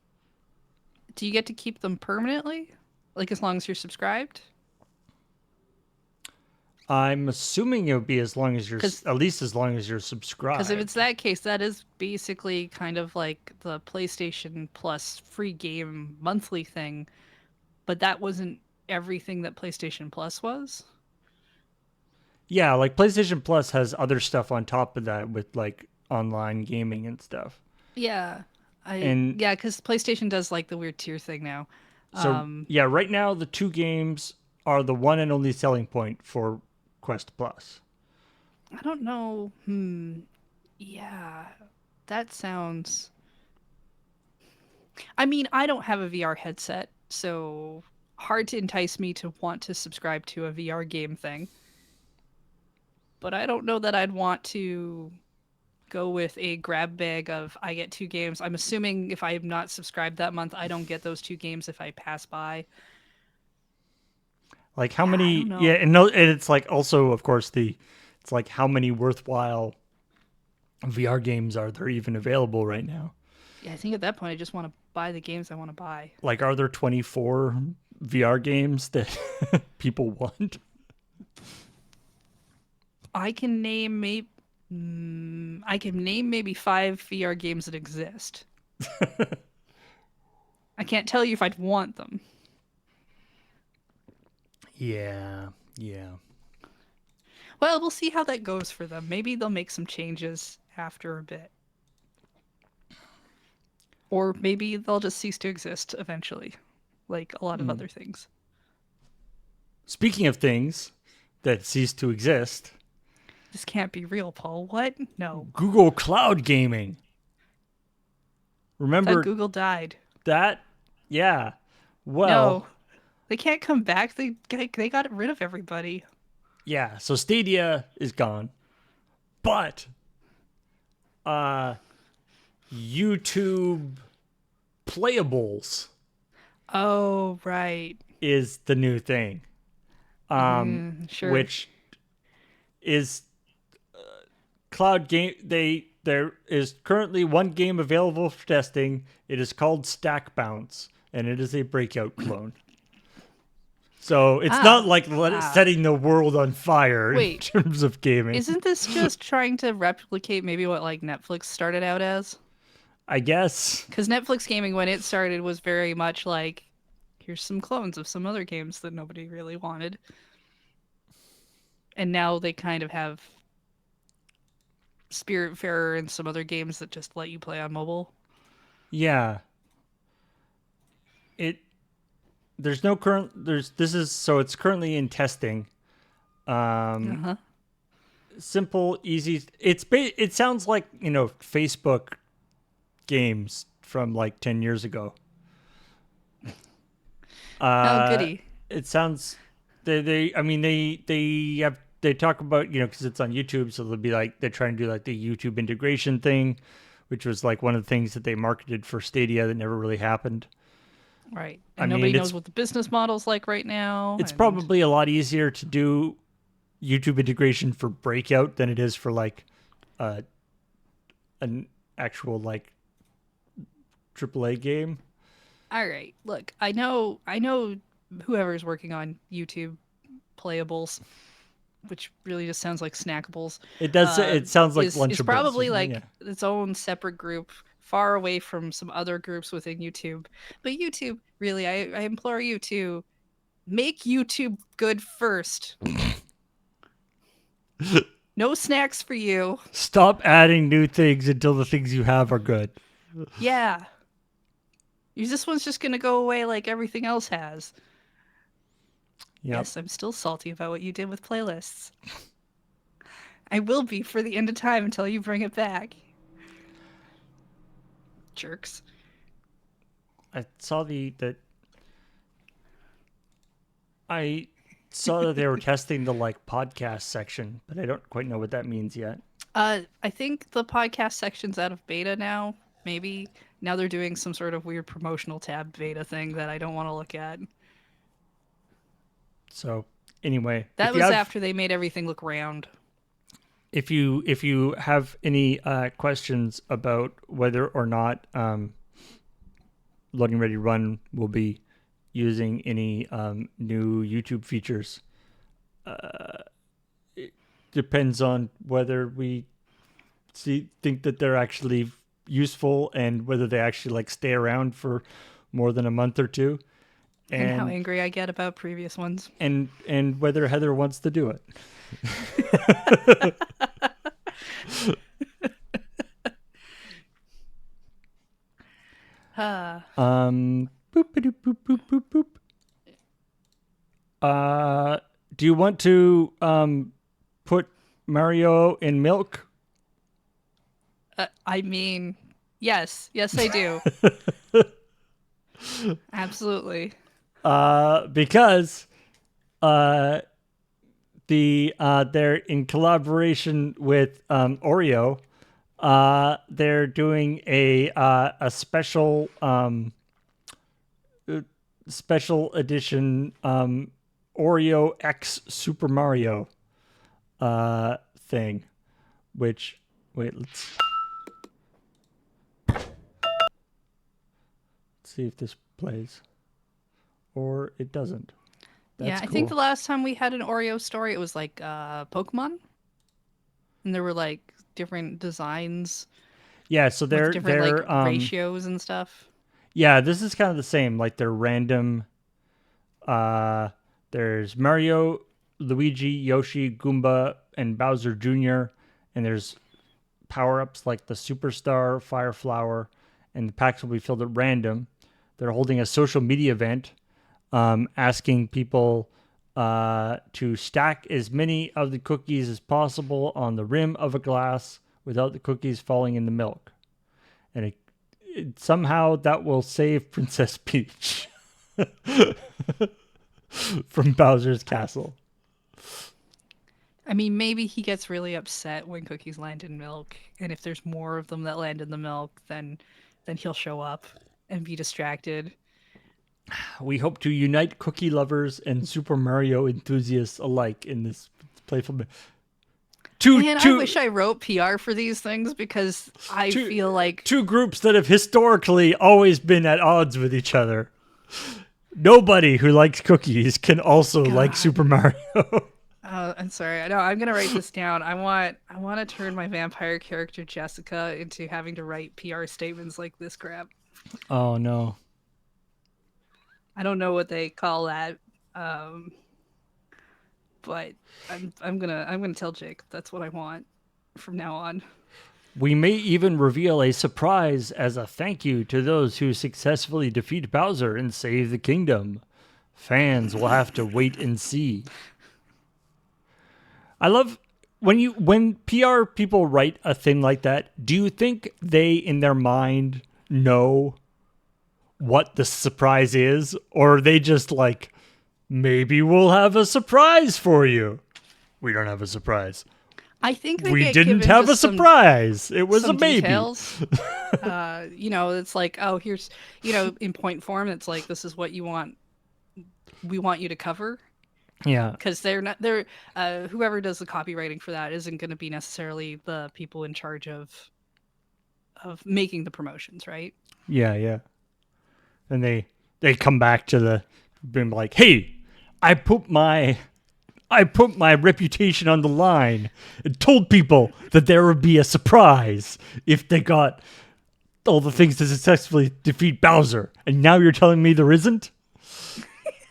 B: Do you get to keep them permanently? Like as long as you're subscribed?
A: I'm assuming it would be as long as you're
B: Because
A: at least as long as you're
B: if it's
A: subscribed.
B: that case, that is basically kind of like the PlayStation Plus free game monthly thing, but that wasn't everything that PlayStation Plus was.
A: Yeah, like PlayStation Plus has other stuff on top of that with like online gaming and stuff.
B: Yeah.
A: And
B: Because PlayStation does like the weird tier thing now.
A: so yeah, right now the 2 games are the one and only selling point for Quest Plus.
B: I don't know. Yeah. That sounds. I mean, I don't have a VR headset, so hard to entice me to want to subscribe to a VR game thing. But I don't know that I'd want to go with a grab bag of I get 2 games. I'm assuming if I'm not subscribed that month, I don't get those 2 games if I pass by.
A: Like how
B: Yeah, I don't
A: many? Yeah,
B: know.
A: and no, and it's like also of course it's like how many worthwhile VR games are there even available right now?
B: Yeah, I think at that point I just want to buy the games I want to buy.
A: Like, are there 24 VR games that people want?
B: I can name maybe I can name maybe 5 VR games that exist. I can't tell you if I'd want them.
A: Yeah, yeah.
B: Well, we'll see how that goes for them. Maybe they'll make some changes after a bit. Or maybe they'll just cease to exist eventually, like a lot of other things.
A: Speaking of things that cease to exist,
B: This can't be real, Paul. What? No.
A: Google Cloud Gaming.
B: I thought
A: Remember
B: Google died.
A: that? Yeah. Well,
B: No. They can't come back. They got rid of everybody.
A: yeah. So Stadia is gone, but YouTube Playables
B: Oh, right.
A: is the new thing,
B: Sure.
A: which is cloud game. There is currently one game available for testing. It is called Stack Bounce, and it is a breakout clone. So it's not like setting the world on fire in
B: Wait.
A: terms of gaming.
B: Isn't this just trying to replicate maybe what like Netflix started out as?
A: I guess.
B: Because Netflix gaming, when it started, was very much like, here's some clones of some other games that nobody really wanted. And now they kind of have Spiritfarer and some other games that just let you play on mobile.
A: Yeah. It there's no current there's this is so it's currently in testing.
B: Uh-huh.
A: Simple, easy. It sounds like, Facebook games from like 10 years ago.
B: Oh, goody.
A: It sounds they talk about, because it's on YouTube, so they'll be like they're trying to do like the YouTube integration thing, which was like one of the things that they marketed for Stadia that never really happened.
B: Right. And nobody knows what the business model's like right now.
A: It's probably a lot easier to do YouTube integration for Breakout than it is for like an actual like AAA game.
B: All right. Look, I know whoever's working on YouTube Playables, which really just sounds like snackables.
A: It does. It sounds like Lunchables.
B: It's probably like
A: Yeah.
B: its own separate group, far away from some other groups within YouTube. But YouTube, really, I implore you to make YouTube good first. No snacks for you.
A: Stop adding new things until the things you have are good.
B: Yeah. This one's just going to go away like everything else has.
A: Yep.
B: Yes, I'm still salty about what you did with playlists. I will be for the end of time until you bring it back. Jerks.
A: I saw I saw that they were testing the like podcast section, but I don't quite know what that means yet.
B: I think the podcast section's out of beta now. Maybe now they're doing some sort of weird promotional tab beta thing that I don't want to look at.
A: So anyway,
B: that was after they made everything look round.
A: If you have any questions about whether or not Loading Ready Run will be using any new YouTube features, it depends on whether we think that they're actually useful and whether they actually like stay around for more than a month or two.
B: And how angry I get about previous ones.
A: And whether Heather wants to do it. Boop, boop, boop, boop, boop. Do you want to put Mario in milk?
B: I mean, yes, I do. Absolutely.
A: Because they're in collaboration with Oreo. They're doing a special special edition Oreo X Super Mario thing, let's see if this plays. Or it doesn't.
B: Yeah,
A: That's
B: I think the
A: cool.
B: last time we had an Oreo story, it was like Pokemon, and there were like different designs
A: Yeah, so
B: with
A: they're
B: different like
A: they're
B: ratios and stuff.
A: yeah, this is kind of the same. Like they're random. Uh, there's Mario, Luigi, Yoshi, Goomba, and Bowser Jr. And there's power ups like the Superstar, Fire Flower, and the packs will be filled at random. They're holding a social media event, asking people to stack as many of the cookies as possible on the rim of a glass without the cookies falling in the milk. And somehow that will save Princess Peach from Bowser's castle.
B: I mean, maybe he gets really upset when cookies land in milk, and if there's more of them that land in the milk, then he'll show up and be distracted.
A: We hope to unite cookie lovers and Super Mario enthusiasts alike in this playful. Two,
B: Man, I
A: two,
B: wish I wrote PR for these things because I
A: two,
B: feel like
A: two groups that have historically always been at odds with each other. Nobody who likes cookies can also like
B: God.
A: Super Mario.
B: I'm sorry. No, I'm gonna write this down. I want to turn my vampire character Jessica into having to write PR statements like this crap.
A: Oh no.
B: I don't know what they call that, um, but I'm gonna tell Jake that's what I want from now on.
A: We may even reveal a surprise as a thank you to those who successfully defeat Bowser and save the kingdom. Fans will have to wait and see. I love when PR people write a thing like that, do you think they in their mind know what the surprise is, or are they just like, maybe we'll have a surprise for you? We don't have a surprise.
B: I think they
A: We
B: get
A: didn't
B: given
A: have a
B: just
A: surprise. It was a
B: some
A: maybe.
B: details. It's like, oh, here's, in point form, it's like this is what you want. We want you to cover
A: Yeah.
B: because they're whoever does the copywriting for that isn't going to be necessarily the people in charge of making the promotions, right?
A: Yeah, yeah. And they come back to the being like, "Hey, I put my I put my reputation on the line and told people that there would be a surprise if they got all the things to successfully defeat Bowser. And now you're telling me there isn't?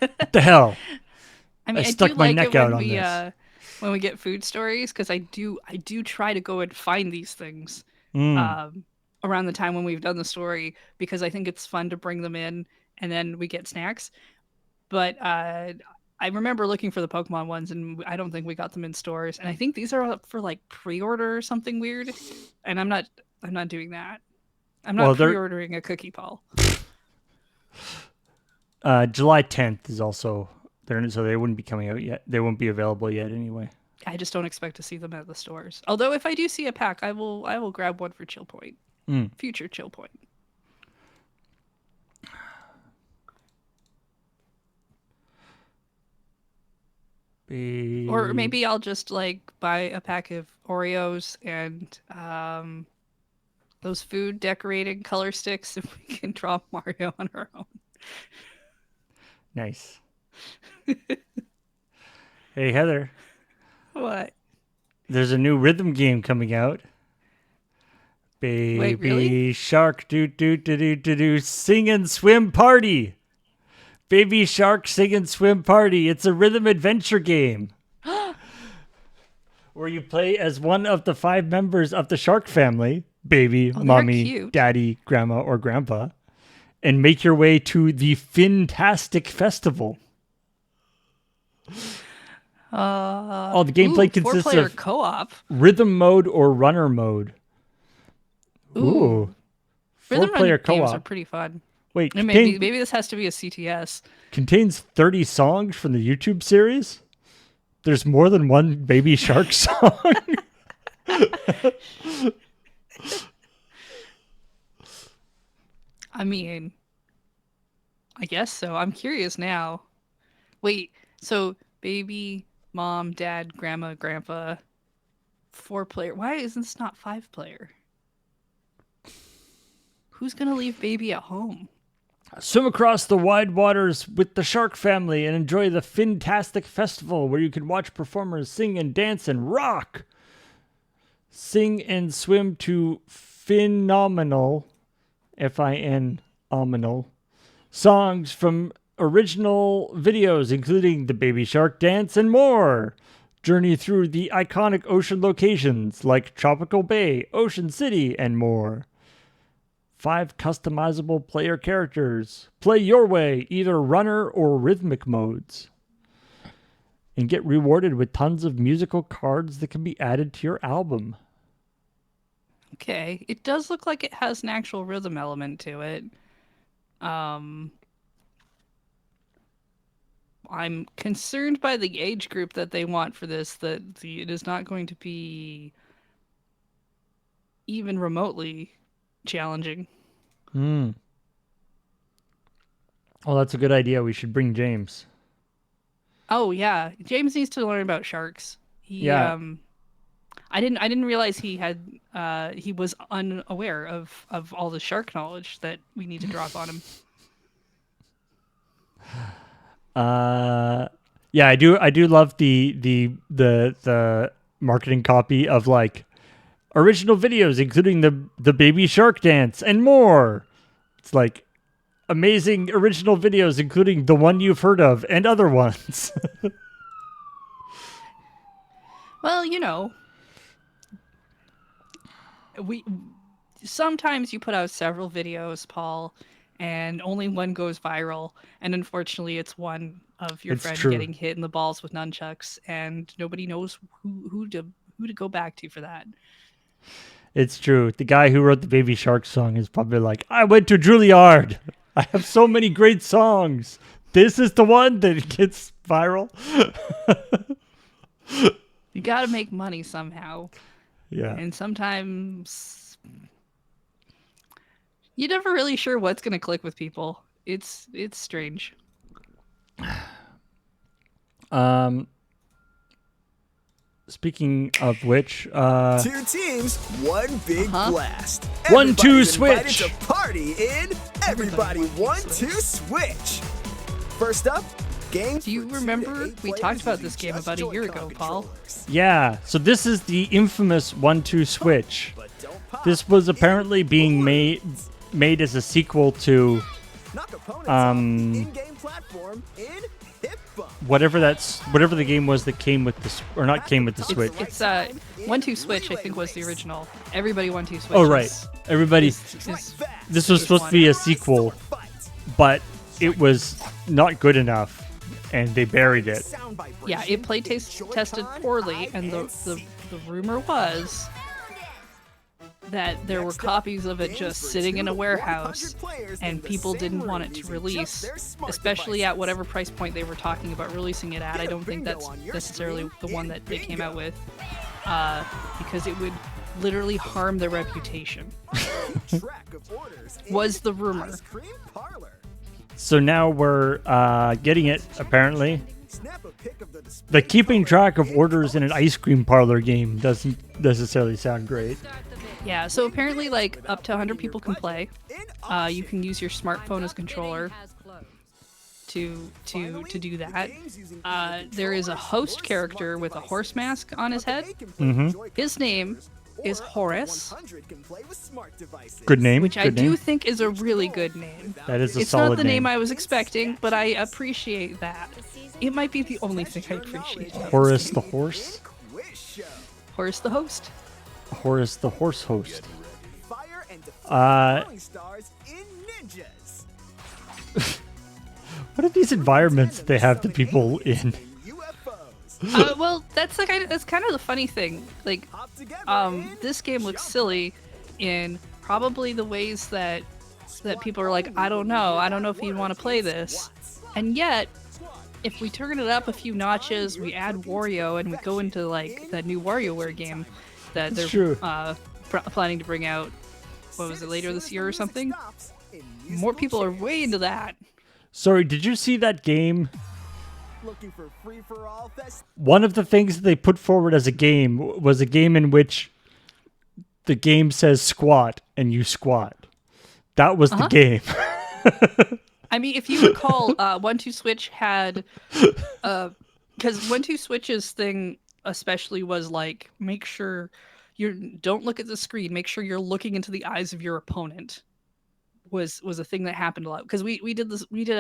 A: What the hell?
B: I
A: I
B: mean, I do
A: stuck my
B: like it
A: neck out on this.
B: when we get food stories because I do try to go and find these things
A: Mm,
B: um, around the time when we've done the story because I think it's fun to bring them in and then we get snacks. But I remember looking for the Pokemon ones and I don't think we got them in stores. And I think these are up for like pre-order or something weird. And I'm not doing that. I'm not
A: well, they're
B: pre-ordering a cookie, Paul.
A: July 10th is also there, so they wouldn't be coming out yet. They won't be available yet anyway.
B: I just don't expect to see them at the stores. Although if I do see a pack, I will grab one for ChillPoint.
A: Mm.
B: Future ChillPoint. Or
A: Be-
B: maybe I'll just like buy a pack of Oreos and those food decorating color sticks if we can draw Mario on our own.
A: Nice. Hey, Heather,
B: What?
A: there's a new rhythm game coming out.
B: Wait, really?
A: Baby Shark, do do do do do do, sing and swim party. Baby Shark, sing and swim party. It's a rhythm adventure game where you play as one of the 5 members of the shark family: baby,
B: Oh, they're
A: mommy,
B: cute.
A: daddy, grandma, or grandpa, and make your way to the Fantastic Festival. Oh, the gameplay consists
B: Four-player
A: of
B: co-op.
A: rhythm mode or runner mode.
B: Ooh,
A: Ooh,
B: rhythm
A: four-player
B: run games are
A: co-op.
B: pretty fun.
A: Wait,
B: And maybe this has to be a CTS.
A: contains 30 songs from the YouTube series? There's more than one Baby Shark song?
B: I mean, I guess so. I'm curious now. Wait, so baby, mom, dad, grandma, grandpa, 4-player. Why is this not 5-player? Who's gonna leave baby at home?
A: Swim across the wide waters with the shark family and enjoy the Fantastic Festival where you can watch performers sing and dance and rock. Sing and swim to phenomenal, Fin nominal, songs from original videos, including the Baby Shark Dance and more. Journey through the iconic ocean locations like Tropical Bay, Ocean City, and more. 5 customizable player characters. Play your way, either runner or rhythmic modes. And get rewarded with tons of musical cards that can be added to your album.
B: Okay, it does look like it has an actual rhythm element to it. I'm concerned by the age group that they want for this, that it is not going to be even remotely challenging.
A: Well, that's a good idea. We should bring James.
B: Oh yeah, James needs to learn about sharks.
A: Yeah.
B: I didn't realize he was unaware of all the shark knowledge that we need to drop on him.
A: Yeah, I do love the marketing copy of like original videos, including the Baby Shark Dance and more. It's like amazing original videos, including the one you've heard of and other ones.
B: Well, you know, we sometimes you put out several videos, Paul, and only one goes viral, and unfortunately it's one of your friend getting hit in the balls with nunchucks, and nobody knows who to go back to for that.
A: It's true. The guy who wrote the Baby Shark song is probably like, I went to Juilliard. I have so many great songs. This is the one that gets viral.
B: You got to make money somehow.
A: Yeah.
B: And sometimes you're never really sure what's going to click with people. It's strange.
A: Speaking of which,
C: 2 teams, 1 big blast.
A: 1-2 switch.
C: To party in Everybody 1-2 switch. First up, games.
B: Do you remember we talked about this game about a year ago, Paul?
A: Yeah. So this is the infamous 1-2 switch. This was apparently being made as a sequel to whatever the game was that came with the Switch.
B: It's 1-2 Switch, I think, was the original. Everybody 1-2 Switch.
A: Oh right, everybody. This was supposed to be a sequel, but it was not good enough, and they buried it.
B: Yeah, it play tested poorly, and the rumor was that there were copies of it just sitting in a warehouse and people didn't want it to release, especially at whatever price point they were talking about releasing it at. I don't think that's necessarily the one that they came out with, because it would literally harm their reputation. Was the rumor.
A: So now we're getting it, apparently. The keeping track of orders in an ice cream parlor game doesn't necessarily sound great.
B: Yeah, so apparently, like, up to 100 people can play. You can use your smartphone as controller to do that. There is a host character with a horse mask on his head.
A: Mm-hmm.
B: His name is Horace.
A: Good name.
B: Which I do think is a really good name.
A: That is a
B: it's
A: solid name.
B: It's not the name I was expecting, but I appreciate that. It might be the only thing I appreciate.
A: Horace the horse?
B: Horace the host.
A: Horace the horse host. What are these environments that they have the people in?
B: Well, that's kind of the funny thing. Like, this game looks silly in probably the ways that people are like, I don't know if you'd want to play this, and yet, if we turn it up a few notches, we add Wario, and we go into like that new WarioWare game that they're planning to bring out. What was it, later this year or something? More people are way into that.
A: Sorry, did you see that game? One of the things that they put forward as a game was a game in which the game says squat and you squat. That was the game.
B: I mean, if you recall, 1-2-Switch had because 1-2-Switch's thing especially was like make sure you don't look at the screen, make sure you're looking into the eyes of your opponent was a thing that happened a lot because we did this we did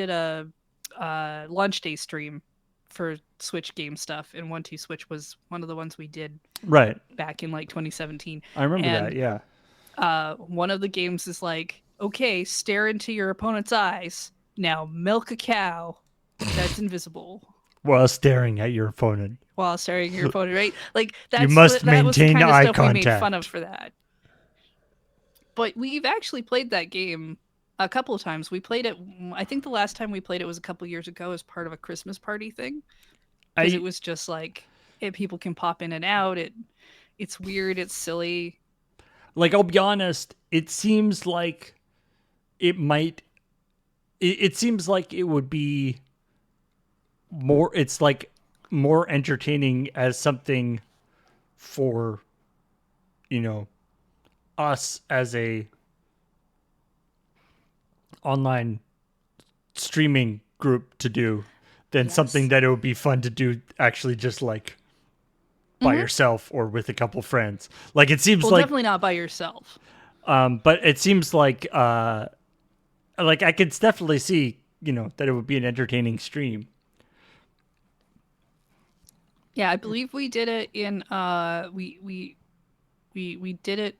B: a launch day stream for Switch game stuff, and 1-2-Switch was one of the ones we did
A: Right.
B: back in like 2017.
A: I remember that.
B: And
A: Yeah.
B: one of the games is like, okay, stare into your opponent's eyes. Now milk a cow that's invisible
A: While staring at your opponent.
B: while staring at your opponent, right? Like
A: You must
B: that was the
A: maintain
B: kind of
A: eye
B: stuff we made fun
A: contact.
B: of for that. But we've actually played that game a couple of times. We played it. I think the last time we played it was a couple of years ago as part of a Christmas party thing because it
A: I
B: was just like people can pop in and out. It's weird. It's silly.
A: like. I'll be honest. It seems like it might. It seems like it would be more. It's like more entertaining as something for, you know, us as a online streaming group to do than something
B: Yes.
A: that it would be fun to do actually just like by yourself or with a couple friends. Like it seems
B: Well,
A: like
B: definitely not by yourself.
A: but it seems like I could definitely see, that it would be an entertaining stream.
B: Yeah, I believe we did it in we did it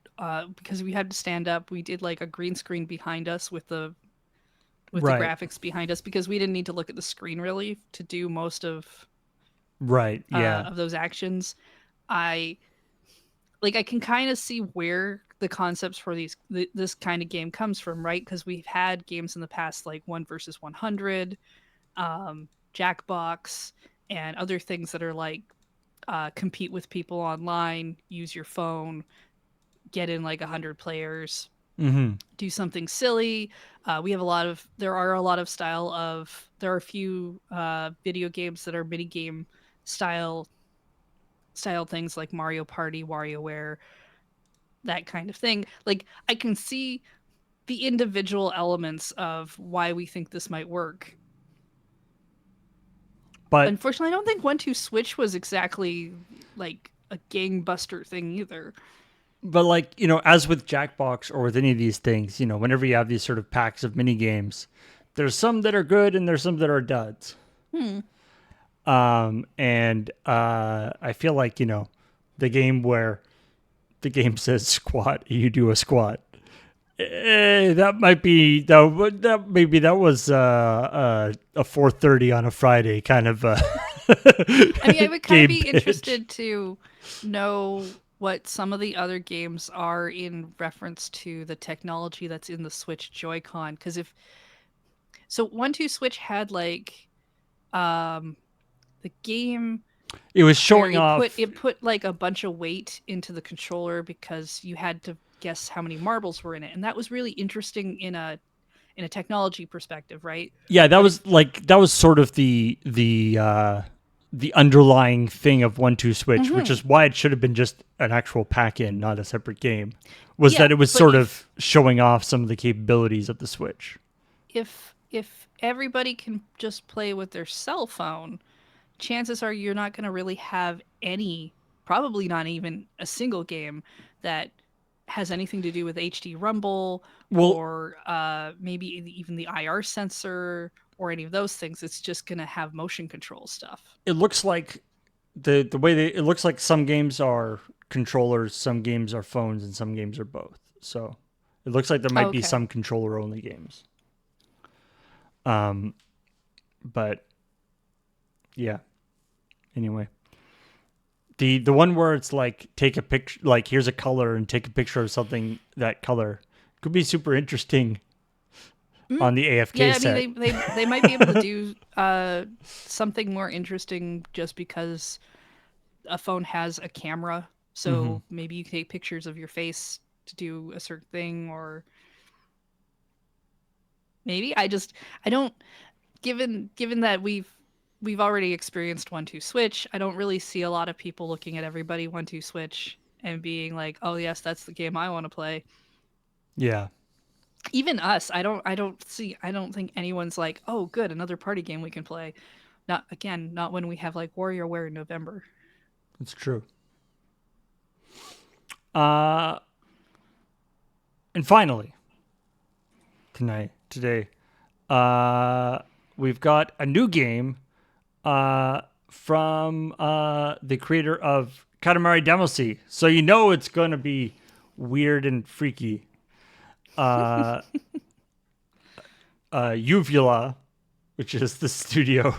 B: because we had to stand up. We did like a green screen behind us with the
A: Right.
B: graphics behind us because we didn't need to look at the screen really to do most
A: Right. Yeah.
B: of those actions. I I can kind of see where the concepts for this kind of game comes from, right? Because we've had games in the past like 1 versus 100, Jackbox, and other things that are like compete with people online, use your phone, get in like 100 players,
A: Mhm.
B: do something silly. We have a lot of there are a lot of style of there are a few video games that are mini game style things like Mario Party, WarioWare, that kind of thing. Like I can see the individual elements of why we think this might work.
A: But
B: Unfortunately, I don't think 1-2-Switch was exactly like a gangbuster thing either.
A: like, as with Jackbox or with any of these things, whenever you have these sort of packs of mini games, there's some that are good and there's some that are duds. And I feel like, the game where the game says squat, you do a squat. That might be that was a 4:30 on a Friday kind of
B: I mean, I would kind of
A: game
B: be
A: pitch.
B: interested to know what some of the other games are in reference to the technology that's in the Switch Joy-Con. Because if so, 1-2-Switch had like the game
A: It was
B: where
A: showing off.
B: it put like a bunch of weight into the controller because you had to guess how many marbles were in it, and that was really interesting in a technology perspective, right?
A: Yeah,
B: But if
A: that was sort of the underlying thing of 1-2-Switch, which is why it should have been just an actual pack-in, not a separate game. Was
B: yeah,
A: that it was
B: but
A: sort of showing off some of the capabilities of the Switch.
B: if everybody can just play with their cell phone, chances are you're not going to really have any, probably not even a single game that has anything to do with HD Rumble
A: Well,
B: or maybe even the IR sensor or any of those things. It's just going to have motion control stuff.
A: it looks like the way it looks like some games are controllers, some games are phones, and some games are both. So it looks like there might be
B: Okay.
A: some controller only games. But yeah. Anyway, the one where it's like take a picture, like here's a color and take a picture of something that color could be super interesting on the AFK
B: Yeah, I
A: set.
B: mean they might be able to do something more interesting just because a phone has a camera. So maybe you can take pictures of your face to do a certain thing, or maybe I don't given that we've already experienced 1-2-Switch. I don't really see a lot of people looking at everybody 1-2-Switch and being like, "Oh yes, that's the game I want to play."
A: Yeah.
B: Even us, I don't think anyone's like, oh, good, another party game we can play. Not again, not when we have like WarioWare in November.
A: It's true. Uh, and finally, today, uh, we've got a new game from the creator of Katamari Damacy. So you know it's going to be weird and freaky. Uvula, which is the studio,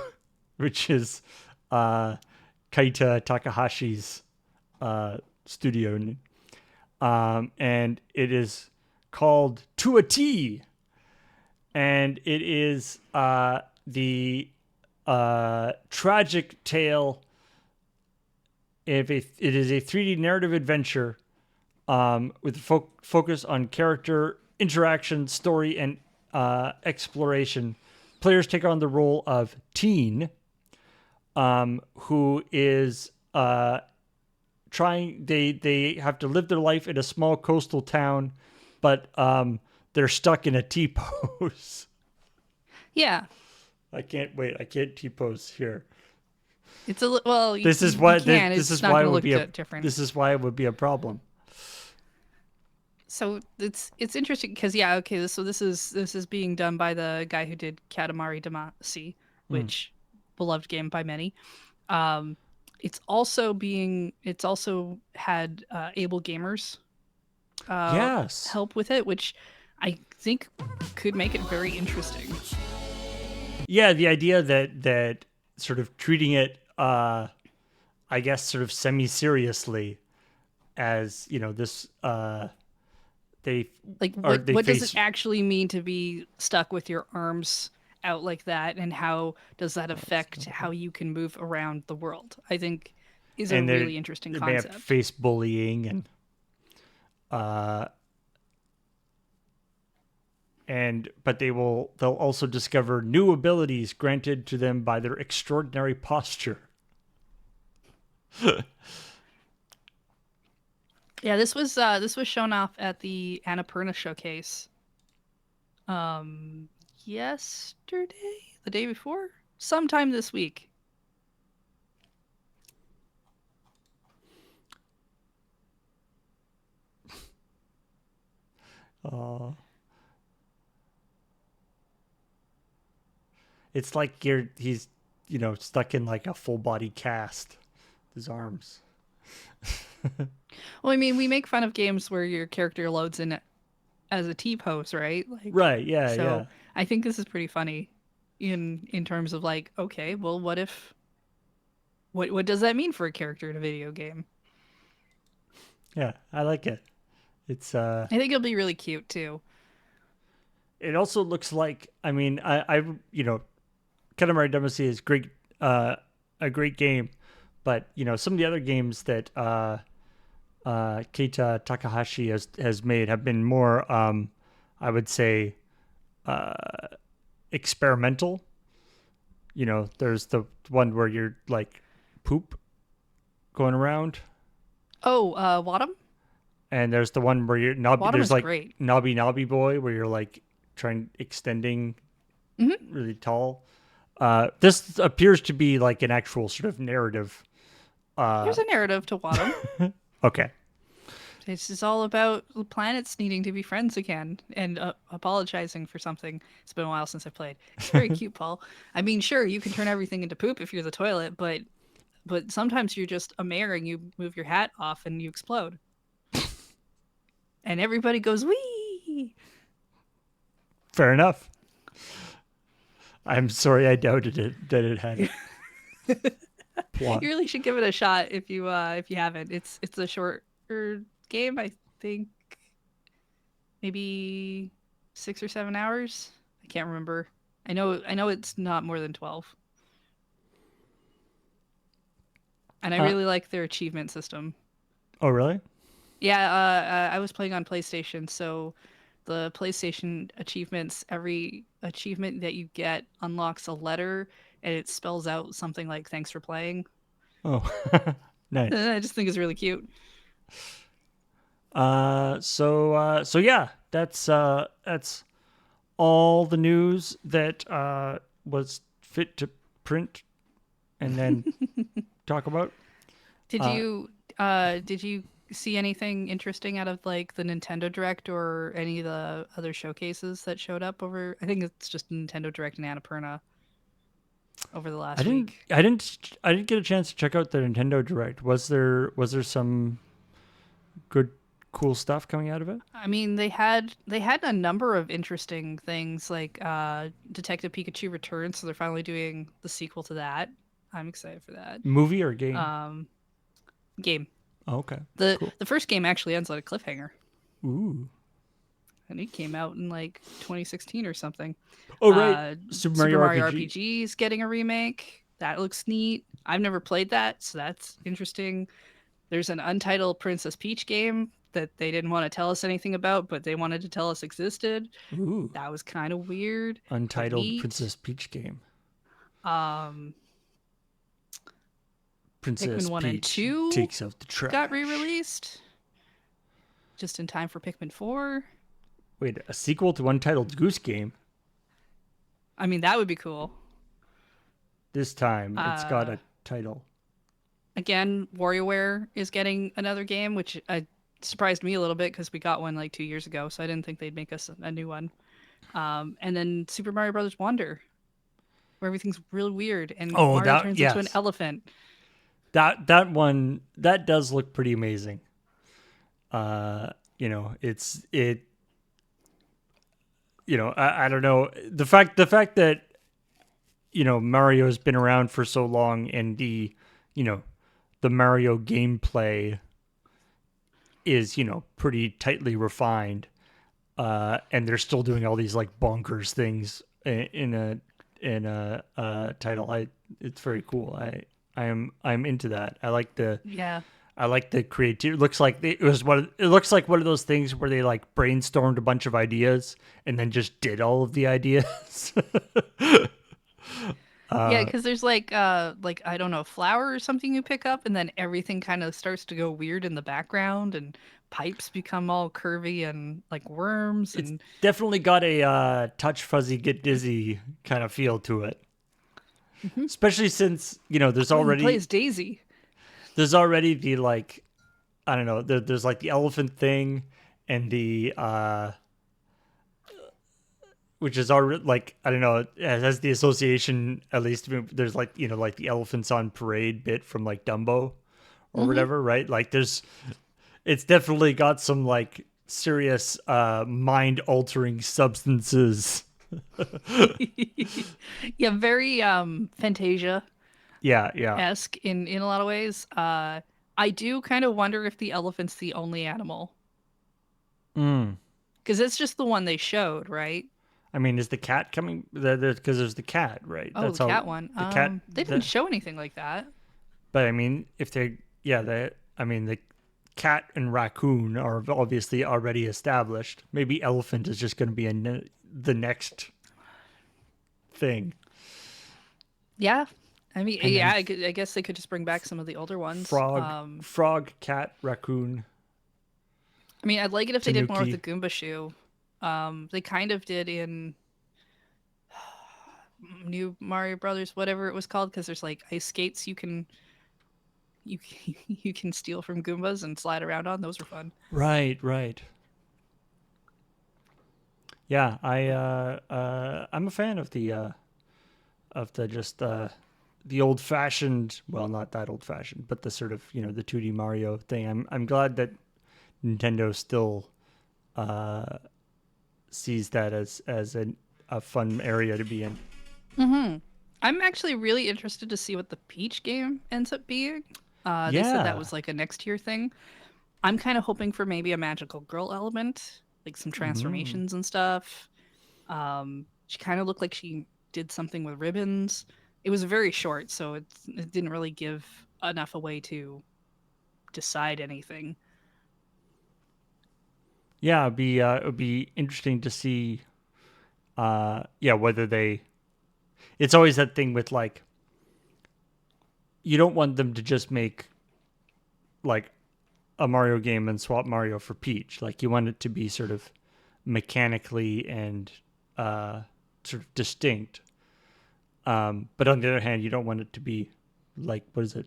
A: which is Kaita Takahashi's studio. And it is called To a T. And it is the tragic tale. It is a 3D narrative adventure with focus on character interaction, story, and exploration. Players take on the role of Teen, who is trying. They have to live their life in a small coastal town, but they're stuck in a T pose.
B: Yeah,
A: I can't wait. I can't T pose here.
B: it's a well.
A: This is
B: you
A: why.
B: can.
A: This
B: It's
A: is
B: not
A: why
B: going
A: it
B: to
A: would
B: look
A: be a.
B: different.
A: This is why it would be a problem.
B: So it's interesting because yeah, okay. So this is being done by the guy who did Katamari Damacy, which beloved game by many. Um, it's also had able gamers
A: Yes.
B: help with it, which I think could make it very interesting.
A: Yeah, the idea that sort of treating it, I guess, sort of semi-seriously, as this, they
B: Like
A: are
B: what does
A: face,
B: it actually mean to be stuck with your arms out like that, and how does that affect how you can move around the world? I think is a
A: and
B: really interesting
A: they may have to
B: concept.
A: face bullying uh, and but they'll also discover new abilities granted to them by their extraordinary posture.
B: Yeah, this was shown off at the Annapurna showcase yesterday, the day before, sometime this week.
A: Uh, it's like he's stuck in like a full body cast. His arms.
B: Well, I mean, we make fun of games where your character loads in as a T pose, right? Like,
A: Right. Yeah.
B: so
A: Yeah.
B: I think this is pretty funny in terms of like, okay, well, what if what does that mean for a character in a video game?
A: Yeah. I like it. It's
B: I think it'll be really cute too.
A: It also looks like, I mean, Katamari Damacy is great, a great game, but some of the other games that Keita Takahashi has made have been more, I would say, experimental. There's the one where you're like poop going around,
B: Oh, Wadham?
A: and there's the one where you're knobby.
B: Wadham
A: There's
B: is
A: like
B: great.
A: knobby boy where you're like extending
B: Mm-hmm.
A: really tall. This appears to be like an actual sort of narrative.
B: There's a narrative to Wadham.
A: Okay.
B: This is all about planets needing to be friends again and apologizing for something. It's been a while since I played. It's very cute, Paul. I mean, sure, you can turn everything into poop if you're the toilet, but sometimes you're just a mayor and you move your hat off and you explode. And everybody goes, wee!
A: Fair enough. I'm sorry I doubted it that it had plot.
B: You really should give it a shot if you haven't. It's a shorter game, I think maybe 6 or 7 hours. I can't remember. I know it's not more than 12. And I really like their achievement system.
A: Oh, really?
B: Yeah, I was playing on PlayStation, so the PlayStation achievements, every achievement that you get unlocks a letter and it spells out something like thanks for playing.
A: Oh, nice.
B: I just think it's really cute.
A: So yeah, that's all the news that was fit to print and then talk about.
B: Did
A: Uh,
B: you see anything interesting out of like the Nintendo Direct or any of the other showcases that showed up over? I think it's just Nintendo Direct in Annapurna over the
A: I
B: last
A: didn't
B: week.
A: I didn't I didn't get a chance to check out the Nintendo Direct. Was there some good cool stuff coming out of it?
B: I mean, they had a number of interesting things like Detective Pikachu Returns, so they're finally doing the sequel to that. I'm excited for that.
A: Movie or game?
B: Game.
A: Oh, okay.
B: The
A: Cool.
B: the first game actually ends on a cliffhanger.
A: Ooh.
B: And it came out in like 2016 or something.
A: Oh right. Super
B: Super
A: Mario
B: Mario
A: RPG.
B: RPG is getting a remake. That looks neat. I've never played that, so that's interesting. There's an untitled Princess Peach game that they didn't want to tell us anything about, but they wanted to tell us existed.
A: Ooh.
B: That was kind of weird, but
A: Untitled
B: neat.
A: Princess Peach game.
B: Um,
A: Princess
B: Pikmin 1 and
A: Peach
B: 2
A: takes out the trash.
B: got re-released just in time for Pikmin 4.
A: Wait, a sequel to Untitled Goose Game?
B: I mean, that would be cool.
A: This time it's got a title.
B: Again, WarioWare is getting another game, which surprised me a little bit because we got one like 2 years ago, so I didn't think they'd make us a new one. And then Super Mario Brothers Wonder, where everything's really weird and Mario turns into an elephant.
A: That one that does look pretty amazing. I don't know, the fact that Mario's been around for so long, and the Mario gameplay is pretty tightly refined, and they're still doing all these like bonkers things in a title. It's very cool. I'm into that.
B: Yeah.
A: I like the creativity. It looks like one of those things where they like brainstormed a bunch of ideas and then just did all of the ideas.
B: Yeah, because there's like I don't know, flower or something you pick up, and then everything kind of starts to go weird in the background, and pipes become all curvy and like worms,
A: It's
B: and
A: definitely got a touch fuzzy, get dizzy kind of feel to it. Especially since there's
B: you
A: already
B: play as Daisy.
A: the like, I don't know, there's like the elephant thing, and the which is already like, I don't know, it has the association, at least there's like like the elephants on parade bit from like Dumbo or whatever, right? Like it's definitely got some like serious mind altering substances.
B: Yeah, very Fantasia
A: Yeah.
B: esque in a lot of ways. I do kind of wonder if the elephant's the only animal because it's just the one they showed, right?
A: I mean, is the cat coming? Because there's the cat, right?
B: Oh,
A: That's
B: the
A: how
B: cat one.
A: the cat.
B: They didn't show anything like that.
A: But I mean, if they, yeah, I mean, the cat and raccoon are obviously already established. Maybe elephant is just going to be the next thing.
B: Yeah. I mean,
A: And
B: yeah,
A: then
B: I guess they could just bring back some of the older ones.
A: Frog, cat, raccoon,
B: I mean, I'd like it if they did more with
A: tanuki.
B: the Goomba shoe. They kind of did in New Mario Brothers, whatever it was called, because there's like ice skates you you can steal from Goombas and slide around on. Those are fun.
A: Right. Yeah, I'm a fan of the just the old fashioned, well, not that old fashioned, but the sort of the 2D Mario thing. I'm glad that Nintendo still sees that as a fun area to be in.
B: I'm actually really interested to see what the Peach game ends up being. They said that
A: Yeah.
B: was like a next year thing. I'm kind of hoping for maybe a magical girl element, like some transformations and stuff. She kind of looked like she did something with ribbons. It was very short, so it didn't really give enough away to decide anything.
A: Yeah, it would be interesting to see whether they, it's always that thing with like, you don't want them to just make like a Mario game and swap Mario for Peach. Like, you want it to be sort of mechanically and sort of distinct. But on the other hand, you don't want it to be like, what is it?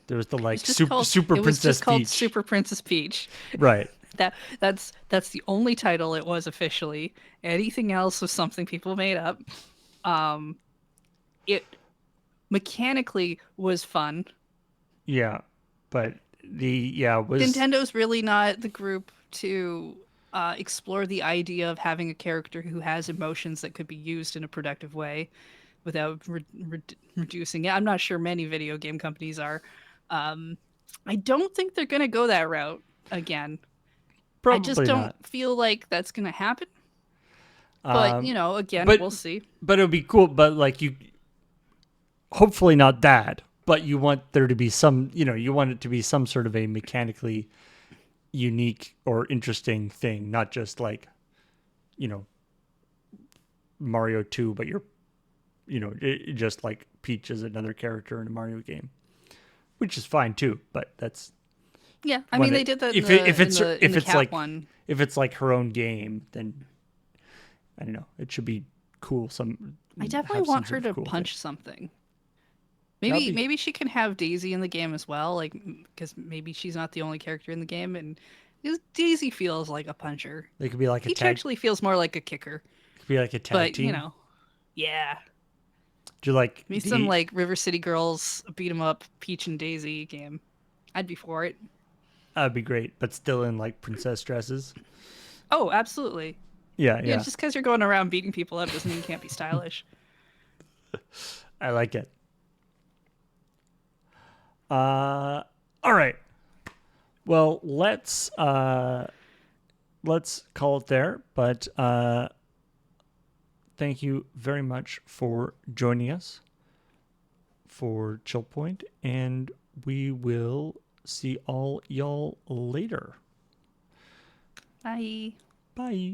A: There was the like Super
B: it was
A: Princess
B: just called
A: Peach.
B: Super Princess Peach.
A: Right.
B: That's the only title it was officially. Anything else was something people made up. It mechanically was fun.
A: Yeah. But was
B: Nintendo's really not the group to explore the idea of having a character who has emotions that could be used in a productive way without reducing it. I'm not sure many video game companies are. I don't think they're going to go that route again. I just
A: probably
B: don't
A: not.
B: feel like that's going to happen. But, again,
A: but
B: we'll see.
A: But it would be cool. But like hopefully not that. But you want there to be some, you want it to be some sort of a mechanically unique or interesting thing, not just like, Mario 2, but just like Peach is another character in a Mario game, which is fine too. But that's
B: Yeah, I mean, they did that
A: if
B: in the cat
A: like
B: one.
A: if it's like her own game, then I don't know. It should be cool.
B: I definitely want her to punch something. Maybe she can have Daisy in the game as well, like because maybe she's not the only character in the game, and Daisy feels like a puncher.
A: They could be like
B: Peach actually feels more like a kicker.
A: It could be like a tag team.
B: Yeah.
A: Do you like
B: maybe some like River City Girls beat 'em up Peach and Daisy game? I'd be for it.
A: That'd be great, but still in like princess dresses.
B: Oh, absolutely.
A: Yeah.
B: Just because you're going around beating people up doesn't mean you can't be stylish.
A: I like it. All right. Well, let's call it there. But thank you very much for joining us for ChillPoint, and we will see all y'all later.
B: Bye.
A: Bye.